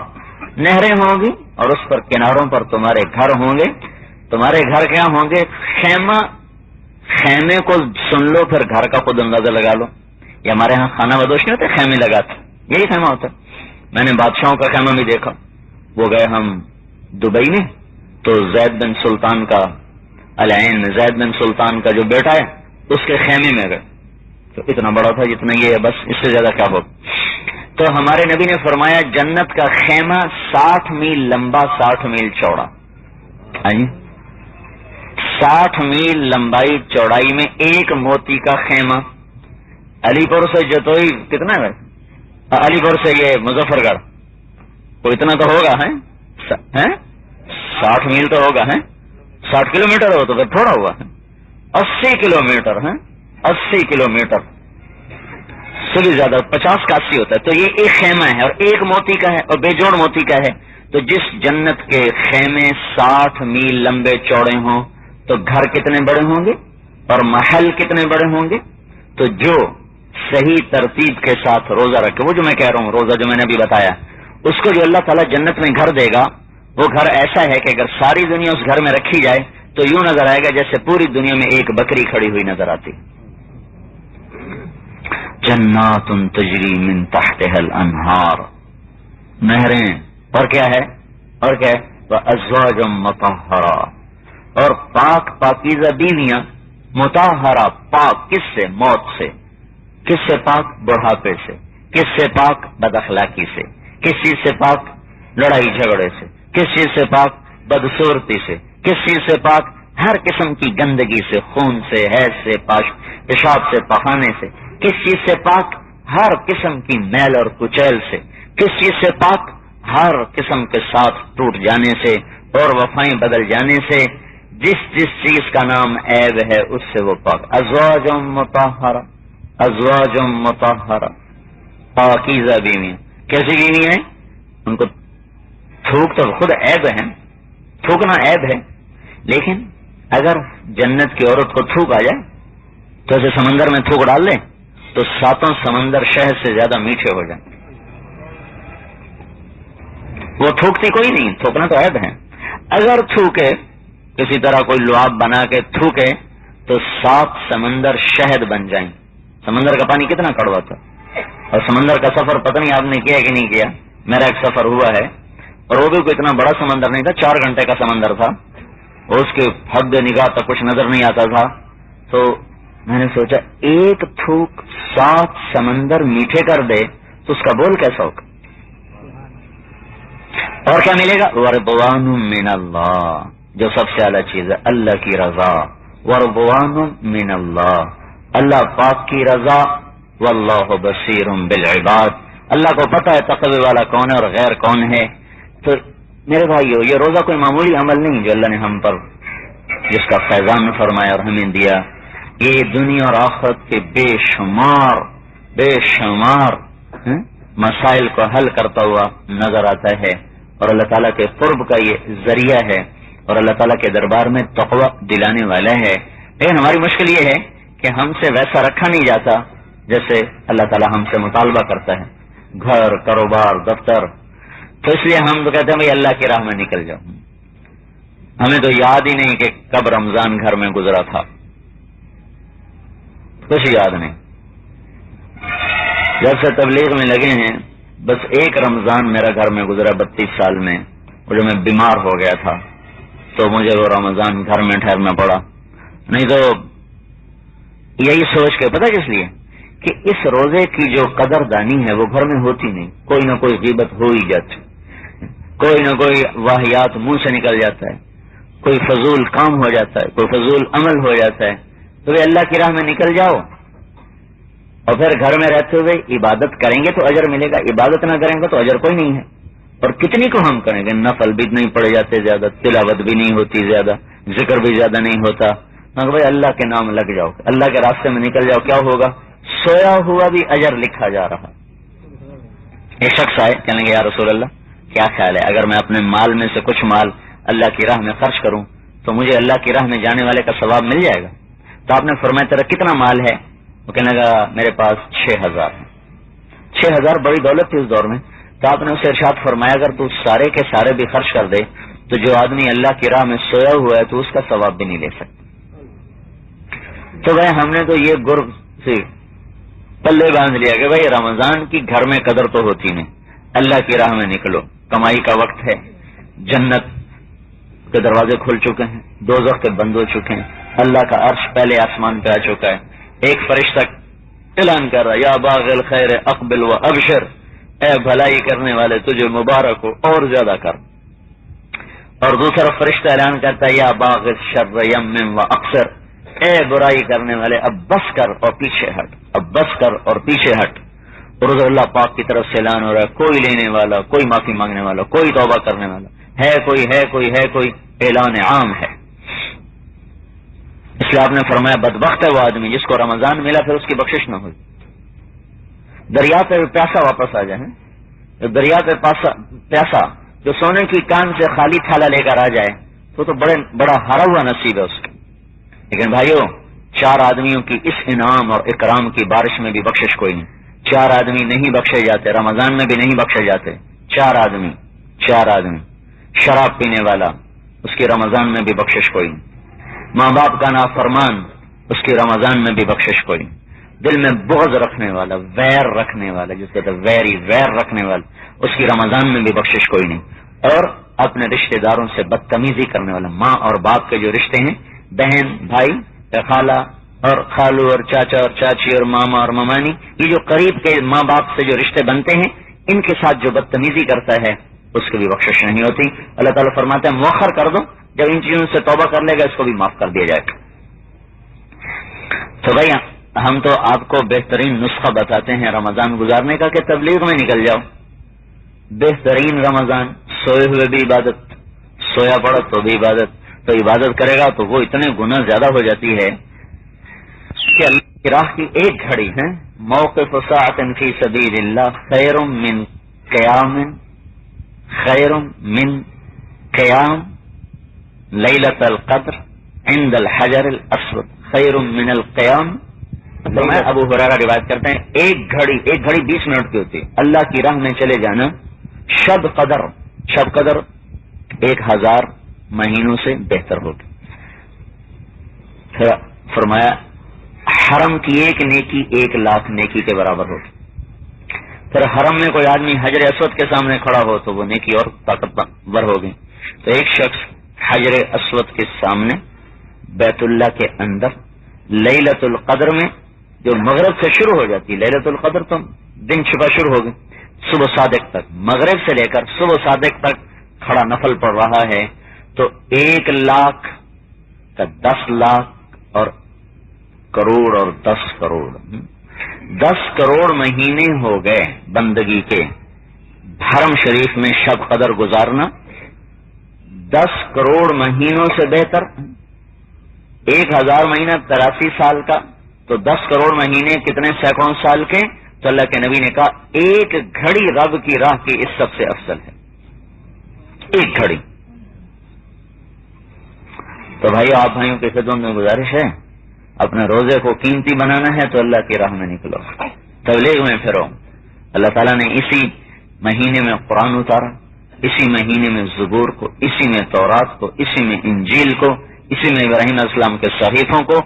نہریں ہوں گی اور اس پر کناروں پر تمہارے گھر ہوں گے. تمہارے گھر کیا ہوں گے, خیمے کو سن لو پھر گھر کا خود اندازہ لگا لو. یہ ہمارے ہاں خانہ بدوش نہیں ہوتے, خیمے لگاتے, یہی خیمہ ہوتا ہے. میں نے بادشاہوں کا خیمہ بھی دیکھا. وہ گئے ہم دبئی میں, تو زید بن سلطان کا العین میں زید بن سلطان کا جو بیٹا ہے اس کے خیمے میں گئے، تو اتنا بڑا تھا جتنا یہ ہے، بس اس سے زیادہ کیا ہو. تو ہمارے نبی نے فرمایا جنت کا خیمہ 60 میل لمبا 60 میل چوڑا، 60 میل لمبائی چوڑائی میں ایک موتی کا خیمہ. علی پور سے جتوئی کتنا ہے؟ علی پور سے یہ مظفر گڑھ تو اتنا تو ہوگا ہے، 60 میل تو ہوگا ہے، 60 کلومیٹر ہو تو پھر تھوڑا ہوا ہے، 80 کلومیٹر ہے، 80 کلومیٹر سے بھی زیادہ، 50 کا 80 ہوتا ہے. تو یہ ایک خیمہ ہے اور ایک موتی کا ہے اور بے جوڑ موتی کا ہے. تو جس جنت کے خیمے 60 میل لمبے چوڑے ہوں تو گھر کتنے بڑے ہوں گے اور محل کتنے بڑے ہوں گے. تو جو صحیح ترتیب کے ساتھ روزہ رکھے، وہ جو میں کہہ رہا ہوں روزہ جو میں نے ابھی بتایا، اس کو جو اللہ تعالیٰ جنت میں گھر دے گا، وہ گھر ایسا ہے کہ اگر ساری دنیا اس گھر میں رکھی جائے تو یوں نظر آئے گا جیسے پوری دنیا میں ایک بکری کھڑی ہوئی نظر آتی. جنات تجری من تحتها الانہار، نہریں، اور کیا ہے، اور کیا ہے، وازواج مطہرہ، اور پاک پاکیزہ بیویاں، مطہرہ پاک کس سے؟ موت سے. کس سے پاک؟ بڑھاپے سے. کس سے پاک؟ بد اخلاقی سے. کس چیز سے پاک؟ لڑائی جھگڑے سے. کس چیز سے پاک؟ بدصورتی سے. کس چیز سے پاک؟ ہر قسم کی گندگی سے، خون سے، حیض سے، پیشاب سے، پخانے سے. کس چیز سے پاک؟ ہر قسم کی میل اور کچیل سے. کس چیز سے پاک؟ ہر قسم کے ساتھ ٹوٹ جانے سے اور وفائیں بدل جانے سے. جس جس چیز کا نام عیب ہے اس سے وہ پاک. ازواج مطہرہ، ازواج مطہرہ، پاکیزہ بیویاں. کیسی بیویاں ہیں؟ ان کو تھوک تو خود عیب ہے، تھوکنا عیب ہے، لیکن اگر جنت کی عورت کو تھوک آ جائے تو ایسے سمندر میں تھوک ڈال لیں تو 7 سمندر شہد سے زیادہ میٹھے ہو جائیں. وہ تھوکتی کوئی نہیں، تھوکنا تو عیب ہے. اگر تھوکے، کسی طرح کوئی لعاب بنا کے تھوکے تو 7 سمندر شہد بن جائیں. سمندر کا پانی کتنا کڑوا تھا، اور سمندر کا سفر پتہ نہیں آپ نے کیا کہ نہیں کیا. میرا ایک سفر ہوا ہے اور وہ بھی کوئی اتنا بڑا سمندر نہیں تھا، 4 گھنٹے کا سمندر تھا، اور اس کے حد نگاہ تک کچھ نظر نہیں آتا تھا. تو میں نے سوچا ایک تھوک 7 سمندر میٹھے کر دے تو اس کا بول کیسا ہوگا. اور کیا ملے گا؟ ورضوان من اللہ، جو سب سے اعلیٰ چیز ہے، اللہ کی رضا. ورضوان من اللہ، اللہ پاک کی رضا. واللہ بصیر بالعباد، اللہ کو پتہ ہے تقوی والا کون ہے اور غیر کون ہے. تو میرے بھائیو، یہ روزہ کوئی معمولی عمل نہیں جو اللہ نے ہم پر، جس کا فیضان فرمایا اور ہمیں دیا. یہ دنیا اور آخرت کے بے شمار مسائل کو حل کرتا ہوا نظر آتا ہے، اور اللہ تعالیٰ کے قرب کا یہ ذریعہ ہے، اور اللہ تعالیٰ کے دربار میں تقوی دلانے والا ہے. لیکن ہماری مشکل یہ ہے کہ ہم سے ویسا رکھا نہیں جاتا جیسے اللہ تعالیٰ ہم سے مطالبہ کرتا ہے. گھر، کاروبار، دفتر، تو اس لیے ہم تو کہتے ہیں بھائی اللہ کی راہ میں نکل جاؤ. ہمیں تو یاد ہی نہیں کہ کب رمضان گھر میں گزرا تھا، کچھ یاد نہیں. جب سے تبلیغ میں لگے ہیں بس ایک رمضان میرا گھر میں گزرا 32 سال میں، اور جو میں بیمار ہو گیا تھا تو مجھے وہ رمضان گھر میں ٹھہرنا پڑا. نہیں تو یہی سوچ کے، پتہ کس لیے؟ کہ اس روزے کی جو قدر دانی ہے وہ گھر میں ہوتی نہیں. کوئی نہ کوئی غیبت ہو ہی جاتی، کوئی نہ کوئی واہیات منہ سے نکل جاتا ہے، کوئی فضول کام ہو جاتا ہے، کوئی فضول عمل ہو جاتا ہے. تو اللہ کی راہ میں نکل جاؤ، اور پھر گھر میں رہتے ہوئے عبادت کریں گے تو اجر ملے گا، عبادت نہ کریں گے تو اجر کوئی نہیں ہے. اور کتنی کو ہم کریں گے، نفل بھی نہیں پڑے جاتے زیادہ، تلاوت بھی نہیں ہوتی زیادہ، ذکر بھی زیادہ نہیں ہوتا. مگر بھائی اللہ کے نام لگ جاؤ، اللہ کے راستے میں نکل جاؤ، کیا ہوگا؟ سویا ہوا بھی اجر لکھا جا رہا. ایک شخص آئے، کہنے لگے یا رسول اللہ کیا خیال ہے اگر میں اپنے مال میں سے کچھ مال اللہ کی راہ میں خرچ کروں تو مجھے اللہ کی راہ میں جانے والے کا ثواب مل جائے گا؟ تو آپ نے فرمایا تیرا کتنا مال ہے؟ وہ کہنے لگا میرے پاس 6000 ہے. 6000 بڑی دولت تھی اس دور میں. تو آپ نے اسے ارشاد فرمایا اگر تو سارے کے سارے بھی خرچ کر دے تو جو آدمی اللہ کی راہ میں سویا ہوا ہے تو اس کا ثواب بھی نہیں لے سکتا. تو بھائی ہم نے تو یہ گر سے پلے باندھ لیا کہ بھائی رمضان کی گھر میں قدر تو ہوتی نہیں، اللہ کی راہ میں نکلو، کمائی کا وقت ہے، جنت کے دروازے کھل چکے ہیں، دوزخ کے بند ہو چکے ہیں، اللہ کا عرش پہلے آسمان پہ آ چکا ہے. ایک فرشتہ اعلان کر رہا ہے یا باغ الخیر اقبل و ابشر، اے بھلائی کرنے والے تجھے مبارک ہو اور زیادہ کر. اور دوسرا فرشتہ اعلان کرتا ہے یا باغ الشر یمم و اقصر، اے برائی کرنے والے اب بس کر اور پیچھے ہٹ، اب بس کر اور پیچھے ہٹ. اور اللہ پاک کی طرف سے اعلان ہو رہا ہے کوئی لینے والا، کوئی معافی مانگنے والا، کوئی توبہ کرنے والا ہے، کوئی ہے، کوئی ہے، کوئی اعلان عام ہے. اس لیے آپ نے فرمایا بدبخت ہے وہ آدمی جس کو رمضان ملا پھر اس کی بخشش نہ ہوئی. دریا پہ پیاسا واپس آ جائے، دریا پہ پیاسا جو سونے کی کان سے خالی تھالا لے کر آ جائے تو بڑا ہرا ہوا نصیب ہے اس کا. لیکن بھائیو، 4 آدمیوں کی اس انعام اور اکرام کی بارش میں بھی بخشش کوئی نہیں. 4 آدمی نہیں بخشے جاتے، رمضان میں بھی نہیں بخشے جاتے. 4 آدمی شراب پینے والا، اس کی رمضان میں بھی بخشش کوئی نہیں. ماں باپ کا نافرمان، اس کی رمضان میں بھی بخشش کوئی نہیں. دل میں بغض رکھنے والا، ویر رکھنے والا، جس کہتے ویر رکھنے والا، اس کی رمضان میں بھی بخشش کوئی نہیں. اور اپنے رشتہ داروں سے بدتمیزی کرنے والا، ماں اور باپ کے جو رشتے ہیں، بہن بھائی، خالہ اور خالو اور چاچا اور چاچی اور ماما اور ممانی، یہ جو قریب کے ماں باپ سے جو رشتے بنتے ہیں، ان کے ساتھ جو بدتمیزی کرتا ہے اس کی بھی بخشش نہیں ہوتی. اللہ تعالیٰ فرماتے ہیں مؤخر کر دو، جب ان چیزوں سے توبہ کر لے گا اس کو بھی معاف کر دیا جائے گا. تو بھائی ہم تو آپ کو بہترین نسخہ بتاتے ہیں رمضان گزارنے کا کہ تبلیغ میں نکل جاؤ. بہترین رمضان، سوئے ہوئے بھی عبادت، سویا پڑا تو بھی عبادت. تو عبادت کرے گا تو وہ اتنے گنا زیادہ ہو جاتی ہے کہ اللہ کی راہ کی ایک گھڑی ہے، موقف ساعۃ فی سبیل اللہ خیر من قیام لیلۃ القدر عند الحجر الاسود خیر من القیام. ابو ہریرہ روایت کرتے ہیں ایک گھڑی 20 منٹ کی ہوتی ہے، اللہ کی راہ میں چلے جانا شب قدر 1000 مہینوں سے بہتر ہوگی. پھر فرمایا حرم کی ایک نیکی 1,00,000 نیکی کے برابر ہوگی. پھر حرم میں کوئی آدمی حجر اسود کے سامنے کھڑا ہو تو وہ نیکی اور طاقتور ہوگی. تو ایک شخص حجر اسود کے سامنے بیت اللہ کے اندر لیلۃ القدر میں، جو مغرب سے شروع ہو جاتی ہے، لیلۃ القدر تو دن چھپا شروع ہوگی، صبح صادق تک، مغرب سے لے کر صبح صادق تک کھڑا نفل پڑ رہا ہے تو 1,00,000 کا 10 لاکھ اور کروڑ اور 10 کروڑ 10 کروڑ مہینے ہو گئے بندگی کے. حرم شریف میں شب قدر گزارنا 10 کروڑ مہینوں سے بہتر. 1000 مہینہ 83 سال کا، تو 10 کروڑ مہینے کتنے سینکڑوں سال کے. تو اللہ کے نبی نے کہا ایک گھڑی رب کی راہ کی اس سب سے افضل ہے، ایک گھڑی. تو بھائی آپ بھائیوں کی خدمت میں گزارش ہے، اپنے روزے کو قیمتی بنانا ہے تو اللہ کی راہ میں نکلو، تبلیغ میں پھرو. اللہ تعالیٰ نے اسی مہینے میں قرآن اتارا، اسی مہینے میں زبور کو، اسی میں تورات کو، اسی میں انجیل کو، اسی میں ابراہیم علیہ السلام کے صحیفوں کو،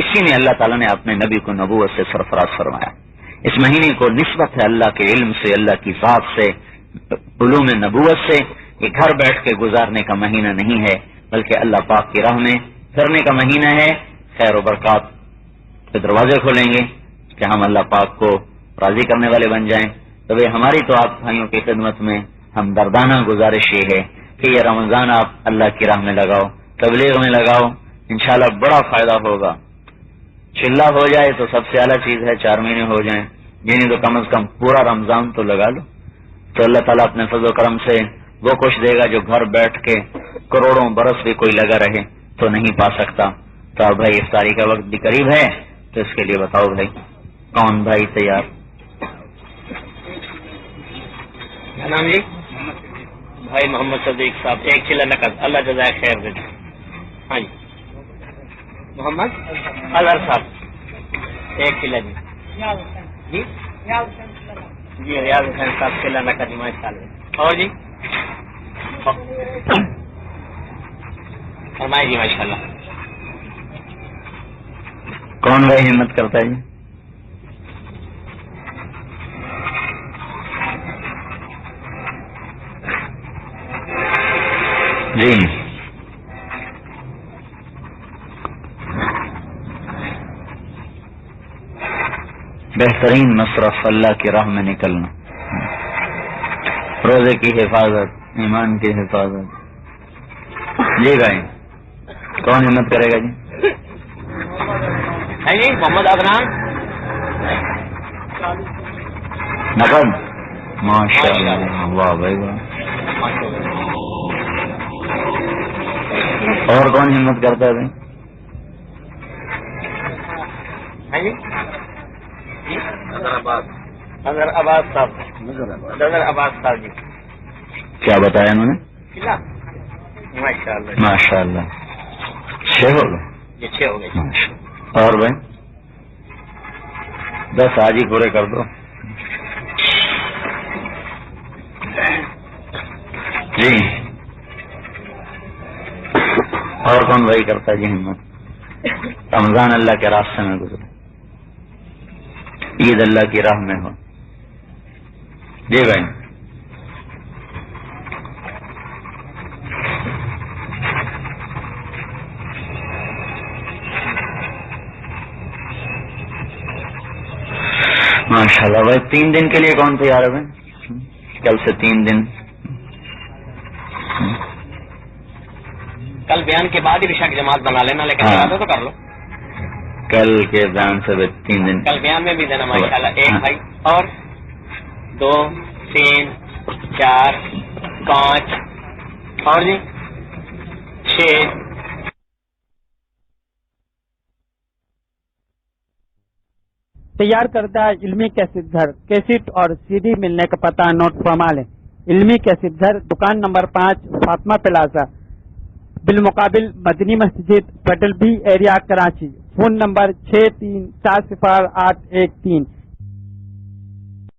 اسی میں اللہ تعالیٰ نے اپنے نبی کو نبوت سے سرفراز فرمایا. اس مہینے کو نسبت ہے اللہ کے علم سے، اللہ کی ذات سے، علوم نبوت سے. یہ گھر بیٹھ کے گزارنے کا مہینہ نہیں ہے، بلکہ اللہ پاک کی راہ میں پھرنے کا مہینہ ہے. خیر و برکات کے دروازے کھولیں گے کہ ہم اللہ پاک کو راضی کرنے والے بن جائیں. تو ہماری تو آپ بھائیوں کی خدمت میں ہم دردانہ گزارش یہ ہے کہ یہ رمضان آپ اللہ کی راہ میں لگاؤ، تبلیغ میں لگاؤ، انشاءاللہ بڑا فائدہ ہوگا. چلہ ہو جائے تو سب سے اعلیٰ چیز ہے، 4 مہینے ہو جائیں، یعنی تو کم از کم پورا رمضان تو لگا لو. تو اللہ تعالیٰ اپنے فضل و کرم سے وہ کچھ دے گا جو گھر بیٹھ کے کروڑوں برس بھی کوئی لگا رہے تو نہیں پا سکتا. تو اب بھائی افطاری کا وقت بھی قریب ہے، تو اس کے لیے بتاؤ بھائی کون بھائی تیار؟ نام جی بھائی محمد صدیق صاحب، 1 چلہ نقد، اللہ جزائے خیر دے. ہاں جی محمد اظہر صاحب 1 چلہ جی. جی جی ریاض حسین صاحب چلہ نقد ماشاء اللہ. اور جی فرمائے جی ماشاء اللہ. کون بھائی ہمت کرتا ہے جی؟ بہترین مصرف اللہ کی راہ میں نکلنا، روزے کی حفاظت، ایمان کی حفاظت. جی بھائی کون ہمت کرے گا جی؟ ہے جی محمد عدنان. نقد ماشاء اللہ، واہ بھائی واہ. اور کون ہمت کرتا ہے بھائی؟ ہے جی نظر عباس صاحب جی. کیا بتایا انہوں نے؟ ماشاء اللہ ماشاء اللہ. 6 ہو گئے. یہ 6 ہو گئے. اور بھائی 10 آج ہی پورے کر دو. جی اور کون بھائی کرتا ہے جی ہمت؟ رمضان اللہ کے راستے میں گزرے، عید اللہ کی راہ میں ہو. جی بھائی ماشاء اللہ. بھائی 3 دن کے لیے کون تیار ہے بھائی؟ کل سے 3 دن. کل بیان کے بعد ہی عشاء کی جماعت بنا لینا، لیکن ارادہ تو کر لو. کل کے بیان سے 3 دن. کل بیان میں بھی دینا ماشاء اللہ. 1 بھائی اور 2 3 4 5 اور جی 6. تیار کردہ علمی کیسٹ گھر، کیسٹ اور سی ڈی ملنے کا پتہ نوٹ فرما لیں. علمی کیسٹ گھر، دکان نمبر 5 فاطمہ پلازا، بالمقابل مدنی مسجد، federal be area, Karachi. Phone number 63400813.